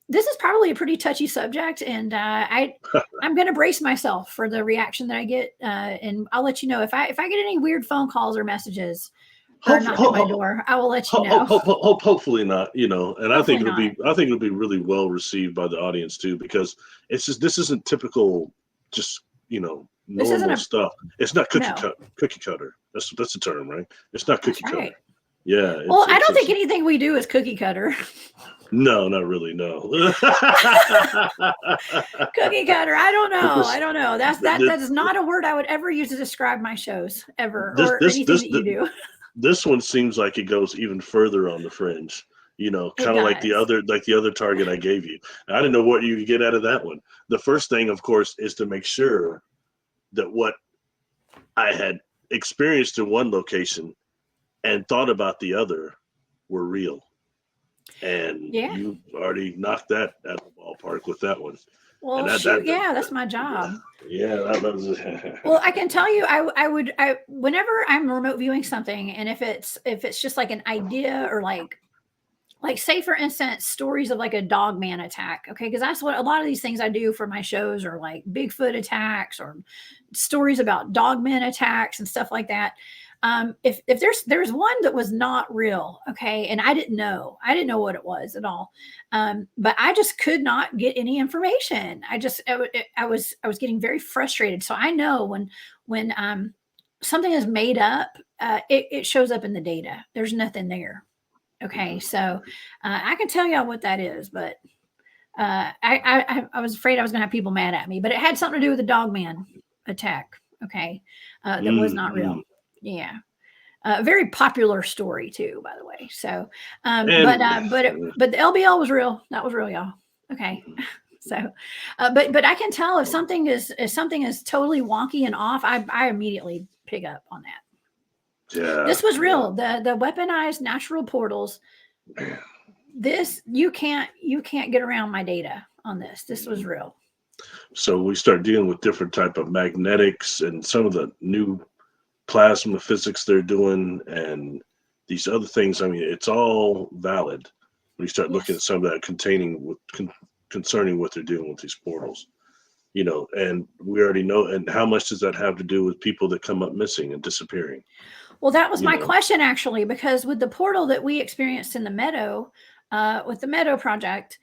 this is probably a pretty touchy subject, and I'm going to brace myself for the reaction that I get, and I'll let you know if I get any weird phone calls or messages or knock at my door. I will let you know. Hopefully not, and Hopefully not. I think it'll be really well received by the audience too, because this isn't typical, just This isn't normal stuff. It's not cookie no. cutter. That's the term, right? It's not cookie That's cutter. right. Yeah. Well, I don't think anything we do is cookie cutter. No, not really. No. Cookie cutter. I don't know. This, I don't know. That is not a word I would ever use to describe my shows ever, this, or this, anything this, that you do. this one seems like it goes even further on the fringe. It Kind of like the does. other target I gave you. I didn't know what you could get out of that one. The first thing, of course, is to make sure that what I had experienced in one location and thought about the other were real. And Yeah. you already knocked that out of the ballpark with that one. Well, yeah, that's my job. Yeah, that was. Well, I can tell you, I whenever I'm remote viewing something, and if it's just like an idea or like say for instance stories of like a dog man attack, okay, because that's what a lot of these things I do for my shows are like Bigfoot attacks or stories about dog men attacks and stuff like that. If there's one that was not real, okay, and I didn't know what it was at all, but I just could not get any information. I was getting very frustrated. So I know when something is made up, it shows up in the data. There's nothing there. Okay, so I can tell y'all what that is, but I was afraid I was going to have people mad at me. But it had something to do with the dog man attack. Okay, that was not real. Yeah, very popular story too, by the way. So, but the LBL was real. That was real, y'all. Okay. So, but I can tell if something is totally wonky and off, I immediately pick up on that. Yeah, this was real. The weaponized natural portals. This you can't get around my data on this. This was real. So we start dealing with different type of magnetics and some of the new plasma physics they're doing and these other things. I mean, it's all valid when you start looking at some of that concerning what they're doing with these portals. And we already know. And how much does that have to do with people that come up missing and disappearing? Well, that was my question, actually, because with the portal that we experienced in the Meadow, with the Meadow project,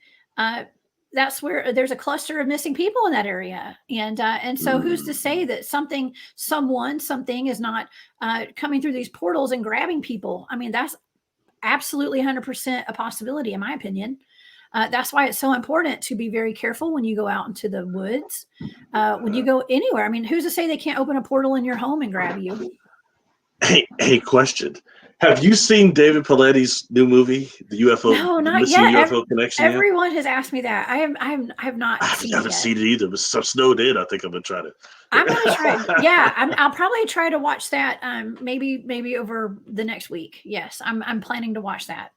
that's where there's a cluster of missing people in that area. And so who's to say that something is not coming through these portals and grabbing people? I mean, that's absolutely 100% a possibility, in my opinion. That's why it's so important to be very careful when you go out into the woods, when you go anywhere. I mean, who's to say they can't open a portal in your home and grab you? Hey, question. Have you seen David Pauletti's new movie, the UFO? No, not Missing yet. UFO Connection? Everyone has asked me that. I have not. I haven't seen it either. But some snowed in. I think I'm gonna try to. I'm gonna try. Yeah, I'll probably try to watch that. Maybe over the next week. Yes, I'm planning to watch that.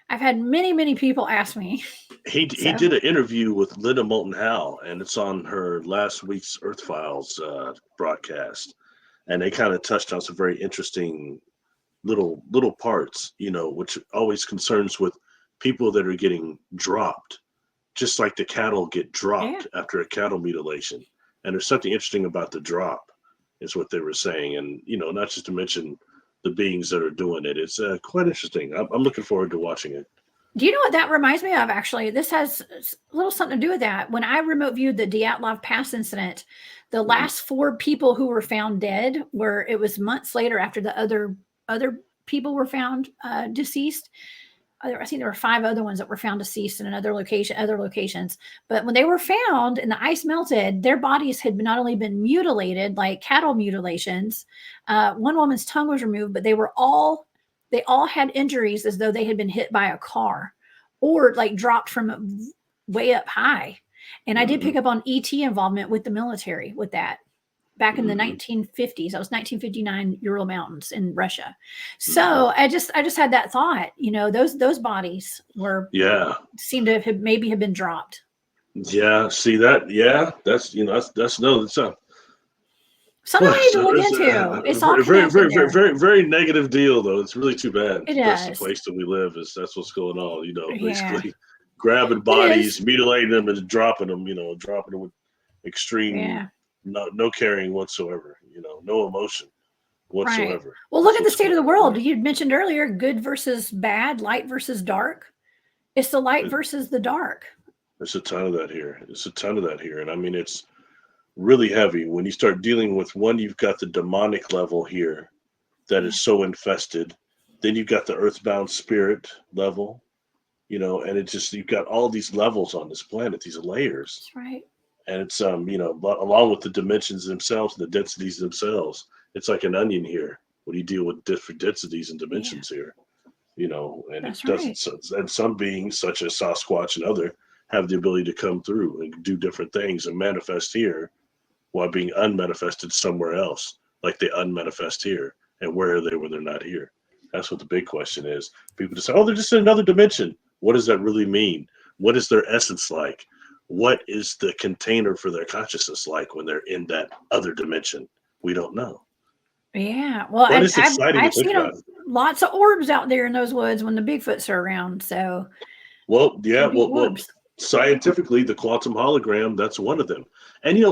I've had many people ask me. He did an interview with Linda Moulton Howe, and it's on her last week's Earth Files broadcast, and they kind of touched on some very interesting little parts, which always concerns with people that are getting dropped, just like the cattle get dropped after a cattle mutilation. And there's something interesting about the drop, is what they were saying. And not just to mention the beings that are doing it. It's quite interesting. I'm looking forward to watching it. Do you know what that reminds me of? Actually, this has a little something to do with that. When I remote viewed the Dyatlov Pass incident, the last 4 people who were found dead it was months later after the other people were found deceased. I think there were 5 other ones that were found deceased in other locations. But when they were found and the ice melted, their bodies had not only been mutilated, like cattle mutilations. One woman's tongue was removed, but they all had injuries as though they had been hit by a car or like dropped from way up high. And I did pick up on ET involvement with the military with that. Back in the 1950s, that was 1959 Ural Mountains in Russia. So I just had that thought, those bodies seemed to have maybe been dropped. Yeah. See that? Yeah. That's something I need to look into. It's all very negative deal though. It's really too bad. That's the place that we live. That's what's going on. Basically grabbing bodies, mutilating them, and dropping them. Dropping them with extreme. No caring whatsoever, no emotion whatsoever. Right. Well, look at the state of the world. You mentioned earlier, good versus bad, light versus dark. It's the light versus the dark. There's a ton of that here. And I mean, it's really heavy when you start dealing with one. You've got the demonic level here that is so infested. Then you've got the earthbound spirit level, and it's just, you've got all these levels on this planet, these layers. That's right. And it's along with the dimensions themselves and the densities themselves, it's like an onion here when you deal with different densities and dimensions here, and that's it doesn't. Right. And some beings such as Sasquatch and other have the ability to come through and do different things and manifest here while being unmanifested somewhere else, like they unmanifest here. And where are they when they're not here? That's what the big question is. People just say, oh, they're just in another dimension. What does that really mean? What is their essence like? What is the container for their consciousness like when they're in that other dimension? We don't know. Yeah. Well, I've seen lots of orbs out there in those woods when the Bigfoots are around. So, well, scientifically, the quantum hologram, that's one of them. And,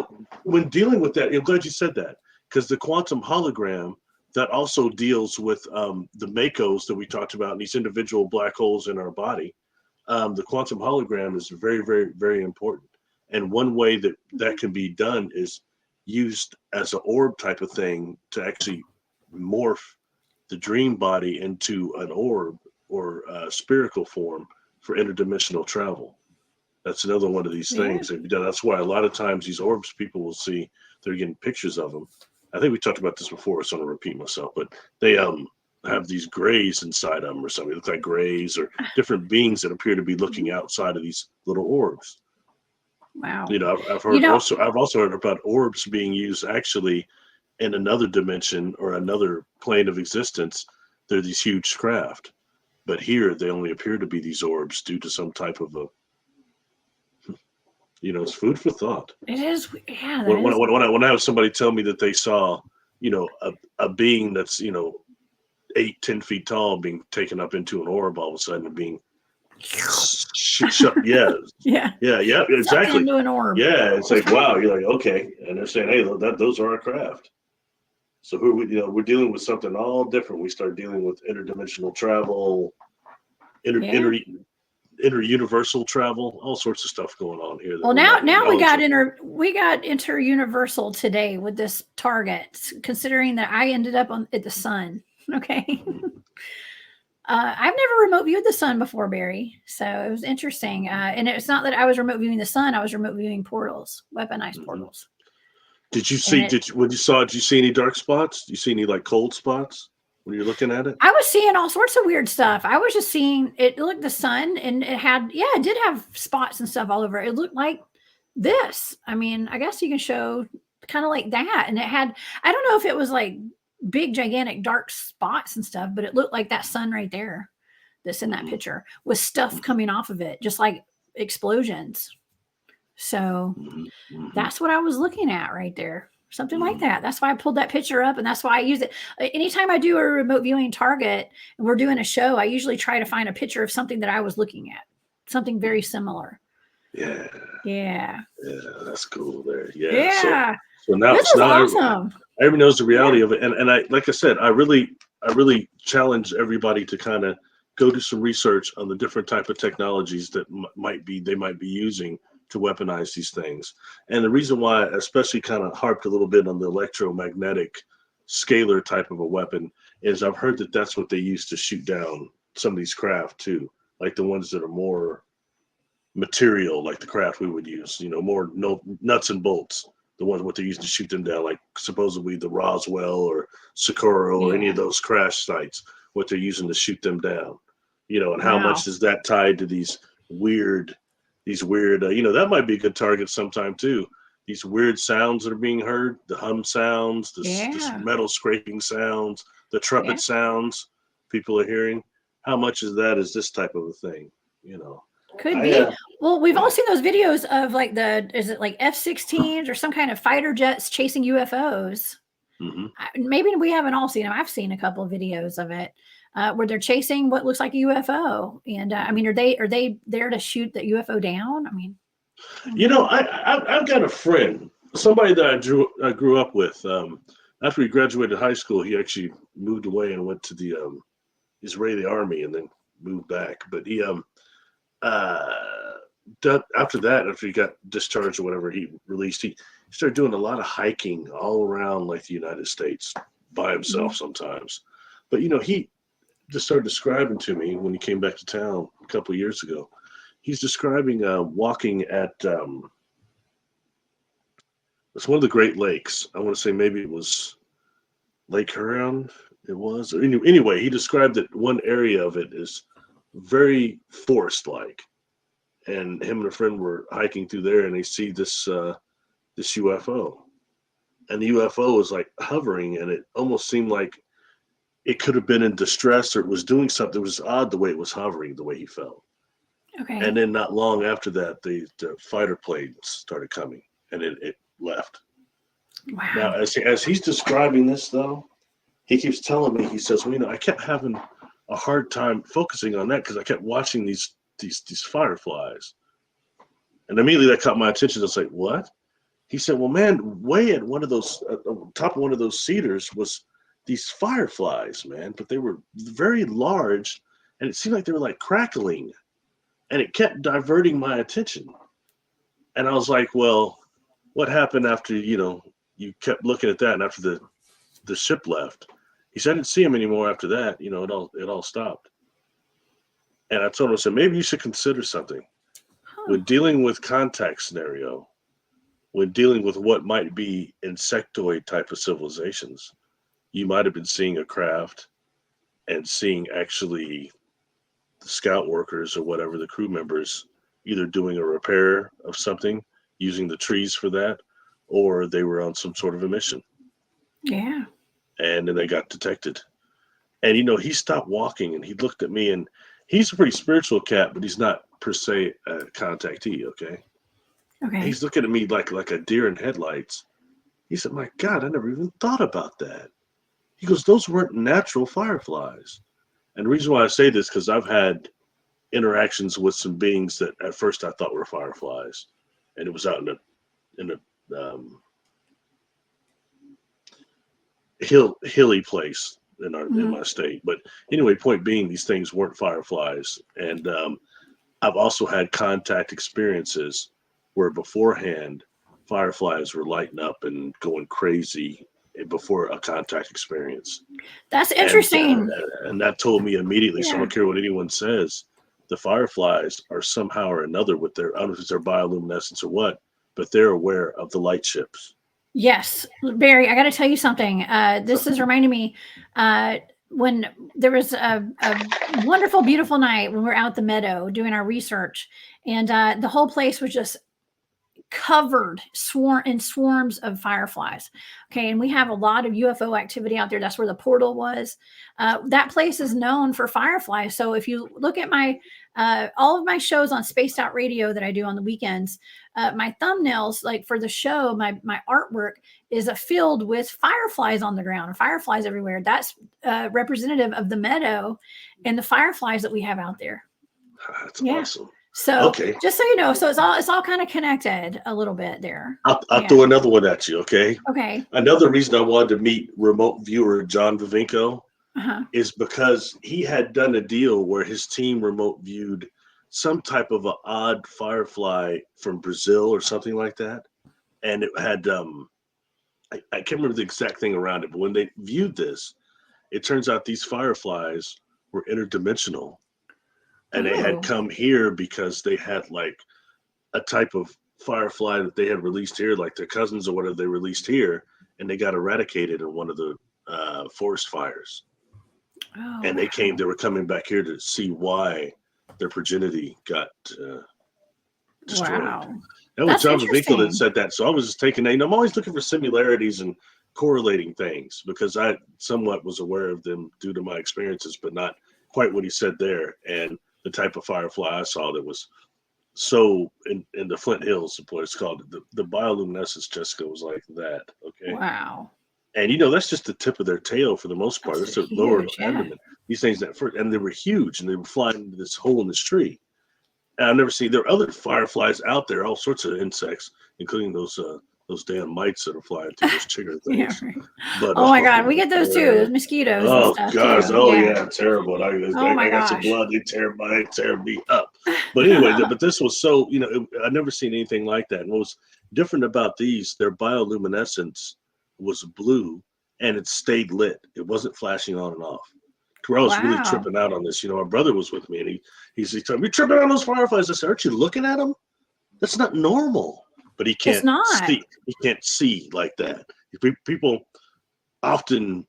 when dealing with that, I'm glad you said that, because the quantum hologram, that also deals with the Makos that we talked about in these individual black holes in our body. The quantum hologram is very, very, very important. And one way that can be done is used as an orb type of thing to actually morph the dream body into an orb or spherical form for interdimensional travel. That's another one of these things. That's why a lot of times these orbs, people will see, they're getting pictures of them. I think we talked about this before, so I don't repeat myself, but they have these grays inside them or something. They look like grays or different beings that appear to be looking outside of these little orbs. Wow. I've also heard about orbs being used actually in another dimension or another plane of existence. They're these huge craft, but here they only appear to be these orbs due to some type of it's food for thought. It is. Yeah. When I have somebody tell me that they saw, a being that's, 8-10 feet tall being taken up into an orb all of a sudden and being shut. Yeah, exactly. Into an orb. Yeah, it's like, wow. You're like, okay, and they're saying, hey, those are our craft. So we're dealing with something all different. We start dealing with interdimensional travel, interuniversal travel, all sorts of stuff going on here. Well, now we got interuniversal today with this target, considering that I ended up at the sun. Okay. I've never remote viewed the sun before, Barry. So it was interesting. And it's not that I was remote viewing the sun. I was remote viewing portals, weaponized portals. Did you see any dark spots? Did you see any like cold spots when you're looking at it? I was seeing all sorts of weird stuff. I was just seeing it. Looked the sun, and it did have spots and stuff all over. It looked like this. I mean, I guess you can show kind of like that. And it had, I don't know if it was like big, gigantic, dark spots and stuff, but it looked like that sun right there that's in that picture with stuff coming off of it, just like explosions. So that's what I was looking at right there. Something like that. That's why I pulled that picture up, and that's why I use it. Anytime I do a remote viewing target and we're doing a show, I usually try to find a picture of something that I was looking at, something very similar. Yeah, that's cool there. Yeah. So now, this is awesome. Everybody knows the reality of it. And I, like I said, I really I really challenge everybody to kind of go do some research on the different type of technologies that they might be using to weaponize these things. And the reason why I especially kind of harped a little bit on the electromagnetic scalar type of a weapon is I've heard that that's what they use to shoot down some of these craft too, like the ones that are more material, like the craft we would use, more nuts and bolts. The ones what they use to shoot them down, like supposedly the Roswell or Socorro or any of those crash sites, what they're using to shoot them down, and how much is that tied to these weird, that might be a good target sometime too. These weird sounds that are being heard, the hum sounds, this metal scraping sounds, the trumpet sounds people are hearing. How much is this type of a thing, Could be. Well, we've all seen those videos of like is it like F-16s or some kind of fighter jets chasing UFOs? Mm-hmm. Maybe we haven't all seen them. I've seen a couple of videos of it where they're chasing what looks like a UFO. And I mean, are they there to shoot the UFO down? I mean, I've got a friend, somebody that I grew up with. After he graduated high school, he actually moved away and went to the Israeli army and then moved back. But he after he got discharged or whatever, he released, he started doing a lot of hiking all around like the United States by himself sometimes. But he just started describing to me when he came back to town a couple of years ago. He's describing walking at it's one of the Great Lakes. I want to say maybe it was Lake Huron. It was anyway. He described that one area of it is very forest-like, and him and a friend were hiking through there, and they see this UFO, and the UFO was like hovering, and it almost seemed like it could have been in distress or it was doing something. It was odd the way it was hovering, the way he felt. Okay. And then not long after that, the fighter planes started coming, and it left. Wow. Now, as he's describing this, though, he keeps telling me, he says, well, I kept having a hard time focusing on that because I kept watching these fireflies. And immediately that caught my attention. I was like, what? He said, well, man, way at one of those, top of one of those cedars was these fireflies, man, but they were very large, and it seemed like they were like crackling, and it kept diverting my attention. And I was like, well, what happened after, you kept looking at that, and after the ship left? He said, I didn't see him anymore after that. It all stopped. And I told him, I said, maybe you should consider something. When dealing with contact scenario, when dealing with what might be insectoid type of civilizations, you might have been seeing a craft and seeing actually the scout workers or whatever, the crew members, either doing a repair of something, using the trees for that, or they were on some sort of a mission. Yeah. And then they got detected. And, he stopped walking and he looked at me, and he's a pretty spiritual cat, but he's not per se a contactee, okay? Okay. He's looking at me like a deer in headlights. He said, my God, I never even thought about that. He goes, those weren't natural fireflies. And the reason why I say this, because I've had interactions with some beings that at first I thought were fireflies. And it was out in a hilly place in my state. But anyway, point being, these things weren't fireflies. And I've also had contact experiences where beforehand fireflies were lighting up and going crazy before a contact experience. That's interesting. And that told me immediately, so I Yeah. don't care what anyone says, the fireflies are somehow or another with I don't know if it's their bioluminescence or what, but they're aware of the light ships. Yes, Barry, I got to tell you something. This is reminding me when there was a wonderful, beautiful night when we were out the meadow doing our research, and the whole place was just covered in swarms of fireflies. Okay, and we have a lot of UFO activity out there. That's where the portal was. That place is known for fireflies. So if you look at my all of my shows on Spaced Out Radio that I do on the weekends, my thumbnails, like for the show, my artwork is filled with fireflies on the ground, fireflies everywhere. That's representative of the meadow and the fireflies that we have out there. That's awesome. So okay, just so you know, so it's all kind of connected a little bit there. I'll throw another one at you. Okay. Okay. Another reason I wanted to meet remote viewer John Vivinko is because he had done a deal where his team remote viewed some type of an odd firefly from Brazil or something like that. And it had, I can't remember the exact thing around it, but when they viewed this, it turns out these fireflies were interdimensional. And they had come here because they had like a type of firefly that they had released here, like their cousins or whatever they released here, and they got eradicated in one of the forest fires. And they were coming back here to see why their progeny got destroyed. Wow. That was John Vinkel that said that. So I was just taking that. I'm always looking for similarities and correlating things because I somewhat was aware of them due to my experiences, but not quite what he said there. And the type of firefly I saw that was so in the Flint Hills, what it's called, the bioluminescence, Jessica, was like that. Okay. Wow. And that's just the tip of their tail for the most part. That's their lower abdomen. These things and they were huge, and they were flying into this hole in this tree. And I've never seen. There are other fireflies out there, all sorts of insects, including those damn mites that are flying through those chigger things. Right. But oh my God, we get those too. Those mosquitoes. Oh and stuff gosh, too. Terrible. I got some blood. They tear me up. But anyway, but this was so I've never seen anything like that. And what was different about these? Their bioluminescence was blue, and it stayed lit. It wasn't flashing on and off. I was really tripping out on this. My brother was with me, and he's told me, "You're tripping on those fireflies." I said, "Aren't you looking at them? That's not normal." But he can't see. He can't see like that. People often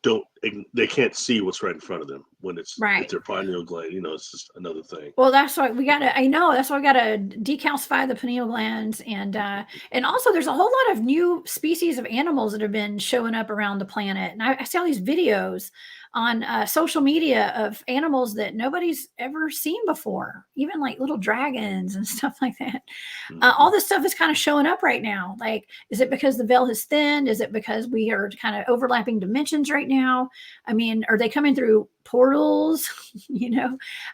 don't. They can't see what's right in front of them when it's their pineal gland. It's just another thing. Well, that's why we gotta. I know that's why we gotta decalcify the pineal glands, and also there's a whole lot of new species of animals that have been showing up around the planet, and I see all these videos on social media of animals that nobody's ever seen before, even like little dragons and stuff like that. All this stuff is kind of showing up right now. Like, is it because the veil has thinned? Is it because we are kind of overlapping dimensions right now? I mean, are they coming through portals?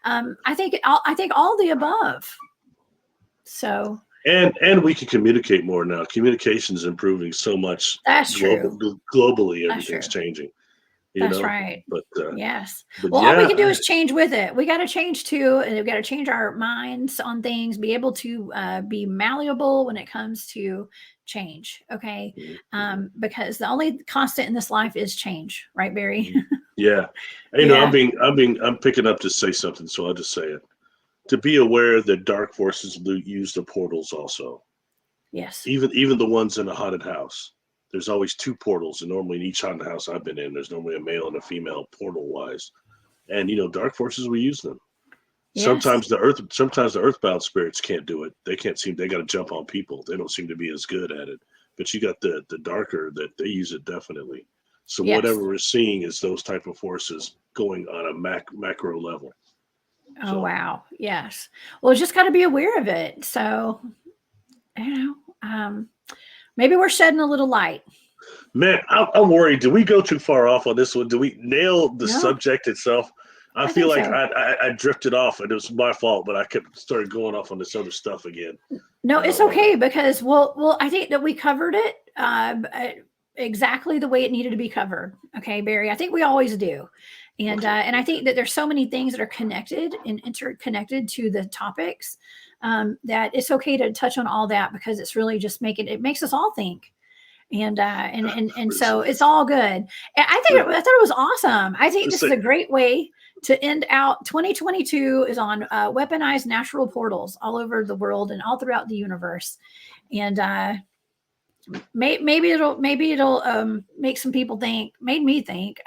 I think all the above. So. And we can communicate more now. Communication is improving so much. That's true. Globally, everything's changing. That's right. But yes. All we can do is change with it. We got to change too, and we've got to change our minds on things. Be able to be malleable when it comes to change. Okay, because the only constant in this life is change, right, Barry? Yeah. I'm picking up to say something, so I'll just say it. To be aware that dark forces use the portals also. Yes. Even the ones in a haunted house. There's always two portals, and normally in each haunted house I've been in, there's normally a male and a female portal-wise. And dark forces, we use them. Yes. Sometimes the earthbound spirits can't do it. They got to jump on people. They don't seem to be as good at it. But you got the darker that they use it definitely. So whatever we're seeing is those type of forces going on a macro level. Oh, wow. Yes. Well, just got to be aware of it. So, maybe we're shedding a little light. Man, I'm worried. Do we go too far off on this one? Do we nail the subject itself? I feel like I drifted off, and it was my fault, but I started going off on this other stuff again. No, it's okay because I think that we covered it exactly the way it needed to be covered. Okay, Barry, I think we always do. And I think that there's so many things that are connected and interconnected to the topics that it's okay to touch on all that because it's really just it makes us all think. And so it's all good. And I thought it was awesome. I think this is a great way to end out. 2022 is on weaponized natural portals all over the world and all throughout the universe. And maybe it'll make some people think. Made me think.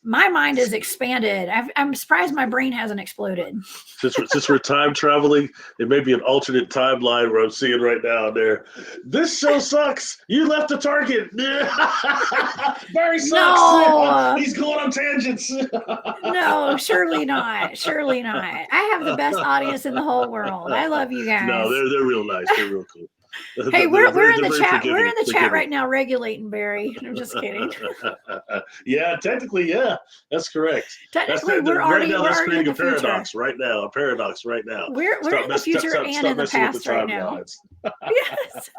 My mind is expanded. I'm surprised my brain hasn't exploded. Since we're time traveling, it may be an alternate timeline where I'm seeing right now there. This show sucks. You left the target. Barry sucks. No. He's going on tangents. No, surely not. Surely not. I have the best audience in the whole world. I love you guys. No, they're real nice. They're real cool. Hey, we're in the chat. We're in the chat right now, regulating Barry. I'm just kidding. Yeah, technically, yeah, that's correct. Technically, we're creating a paradox right now. A paradox right now. We're in the future and in the past right now. Yes.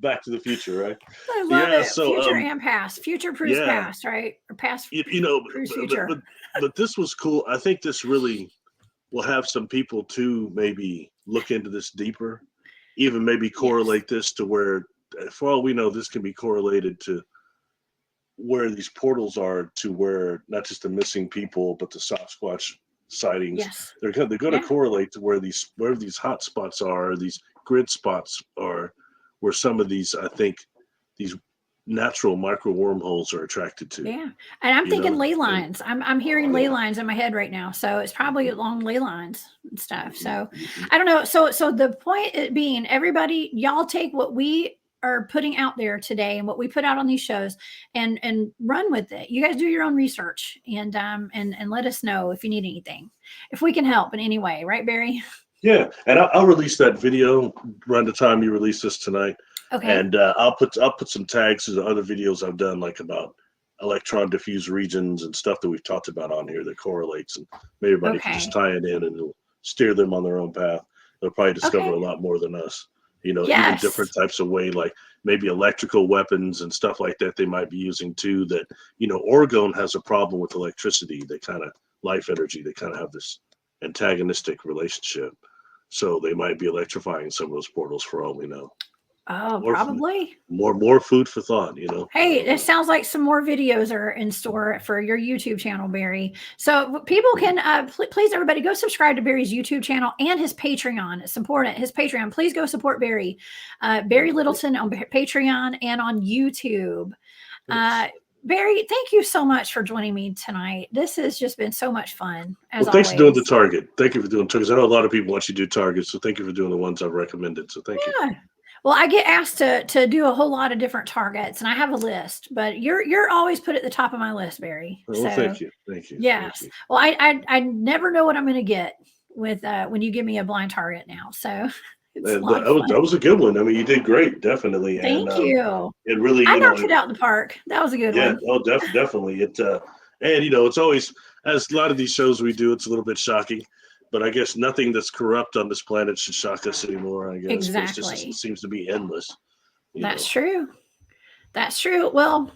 Back to the Future, right? I love Yeah. it. So Future and past. Future proves yeah, past, right? Or past you know, proves but, future. but this was cool. I think this really will have some people to maybe look into this deeper, even maybe Yes. correlate this to where, for all we know, this can be correlated to where these portals are, to where not just the missing people, but the Sasquatch sightings. Yes. They're going to Yeah. correlate to where these hot spots are, these grid spots are, where some of these, I think, these natural micro wormholes are attracted to. Yeah. And I'm You thinking know, ley and lines. I'm hearing ley yeah. lines in my head right now. So it's probably along ley lines and stuff. So Mhm. I don't know. So the point being, everybody, y'all take what we are putting out there today and what we put out on these shows and run with it. You guys do your own research and let us know if you need anything. If we can help in any way, right, Barry? Yeah, and I'll release that video around the time you release this tonight, Okay. and I'll put some tags to the other videos I've done, like about electron diffuse regions and stuff that we've talked about on here that correlates, and maybe everybody can just Okay. tie it in and it'll steer them on their own path. They'll probably discover Okay. a lot more than us. You know, even different Yes. types of way, like maybe electrical weapons and stuff like that they might be using too. That, you know, Orgone has a problem with electricity. They kind of life energy. They kind of have this antagonistic relationship. So they might be electrifying some of those portals for all we know. Oh, Or probably. more food for thought, you know. I Hey, don't it know. sounds like some more videos are in store for your YouTube channel, Barry. So people can please everybody go subscribe to Barry's YouTube channel and his Patreon. It's important. His Patreon. Please go support Barry, Barry Littleton on Patreon and on YouTube. Yes. Barry, thank you so much for joining me tonight. This has just been so much fun, as Well, thanks for doing the always. target. Thank you for doing targets. I know a lot of people want you to do targets, so thank you for doing the ones I've recommended. So thank you. Yeah. Well, I get asked to do a whole lot of different targets, and I have a list, but you're always put at the top of my list, Barry. Well, So thank you. Thank you. Thank yes. you. Well, I never know what I'm going to get with when you give me a blind target now. So it's a And lot of fun. that was a good one. I mean, you did great, definitely. And Thank you. it really, I you know, knocked it out in the park. That was a good yeah, one. oh, definitely. And you know, it's always, as a lot of these shows we do, it's a little bit shocking. But I guess nothing that's corrupt on this planet should shock us anymore. I guess, but it Exactly. seems to be endless. You That's know. true. That's true. Well,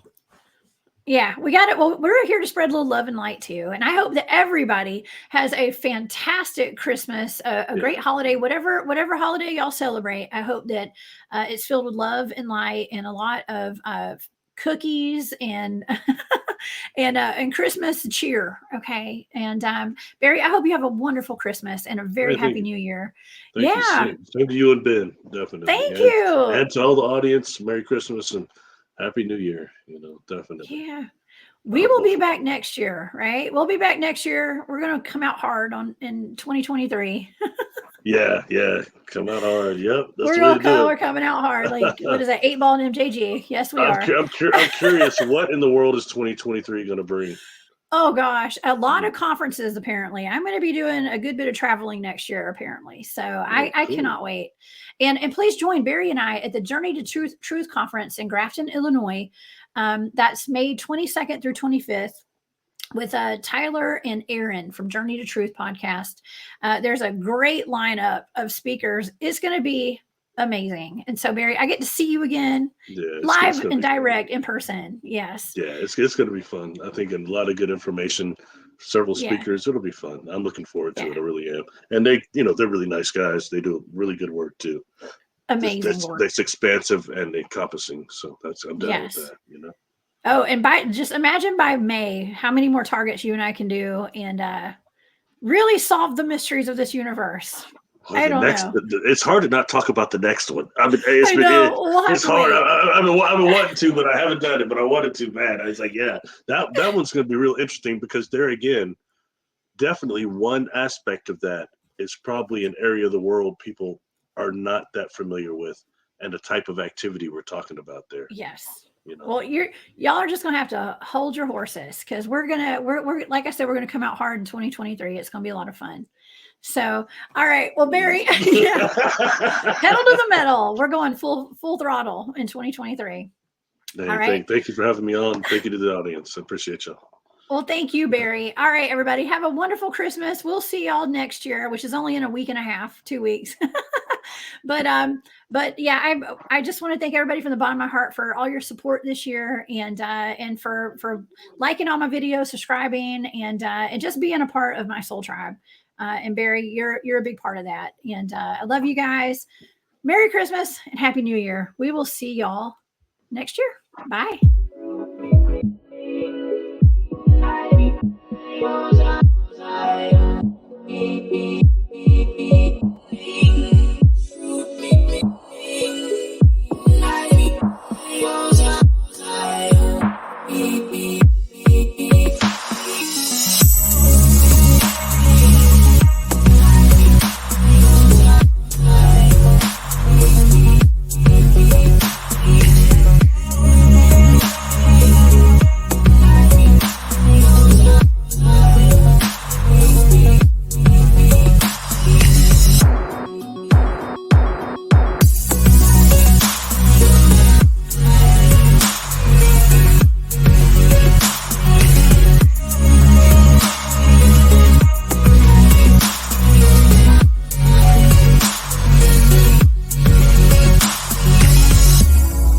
yeah, we got it. Well, we're here to spread a little love and light too. And I hope that everybody has a fantastic Christmas, a Yeah. great holiday, whatever holiday y'all celebrate. I hope that it's filled with love and light and a lot of cookies and and Christmas cheer. Okay. And Barry, I hope you have a wonderful Christmas and a very Hey, happy New Year. thank you. Yeah. Same to you and Ben, definitely. Thank you. And to all the audience, Merry Christmas and Happy New Year. You know, definitely. Yeah. We will be back next year, right? We'll be back next year. We're going to come out hard in 2023. Yeah. Come out hard. Yep. That's We're the way going to to do come, it. we're coming out hard. Like, what is that? 8 ball and MJG. Yes, we are. I'm curious, what in the world is 2023 going to bring? Oh gosh, a lot of conferences apparently. I'm going to be doing a good bit of traveling next year apparently. So Oh, I cool. cannot wait. And please join Barry and I at the Journey to Truth conference in Grafton, Illinois. That's May 22nd through 25th with Tyler and Aaron from Journey to Truth podcast. There's a great lineup of speakers. It's going to be amazing. And so, Barry, I get to see you again Yeah, it's live gonna and be fun. direct in person. Yes. Yeah, it's going to be fun. I think a lot of good information, several Yeah. speakers. It'll be fun. I'm looking forward to Yeah. it. I really am. And they, you know, they're really nice guys. They do really good work too. Amazing work. That's expansive and encompassing. So I'm down with that. You know. Oh, and just imagine by May how many more targets you and I can do and really solve the mysteries of this universe. Well, I don't know. It's hard to not talk about the next one. I mean, I know. We'll have it's to hard. wait. I've been wanting to, but I haven't done it. But I wanted to, man. I was like, yeah, that one's going to be real interesting because there again, definitely one aspect of that is probably an area of the world people are not that familiar with, and the type of activity we're talking about there. Yes. You know. Well, y'all are just gonna have to hold your horses because we're like I said, we're gonna come out hard in 2023. It's gonna be a lot of fun. So, all right. Well, Barry, yeah, pedal to the metal. We're going full throttle in 2023. Hey, All right. thank you for having me on. Thank you to the audience. I appreciate y'all. Well, thank you, Barry. All right, everybody, have a wonderful Christmas. We'll see y'all next year, which is only in a week and a half, 2 weeks. But yeah, I just want to thank everybody from the bottom of my heart for all your support this year, and for liking all my videos, subscribing, and just being a part of my soul tribe. And Barry, you're a big part of that. And I love you guys. Merry Christmas and Happy New Year. We will see y'all next year. Bye.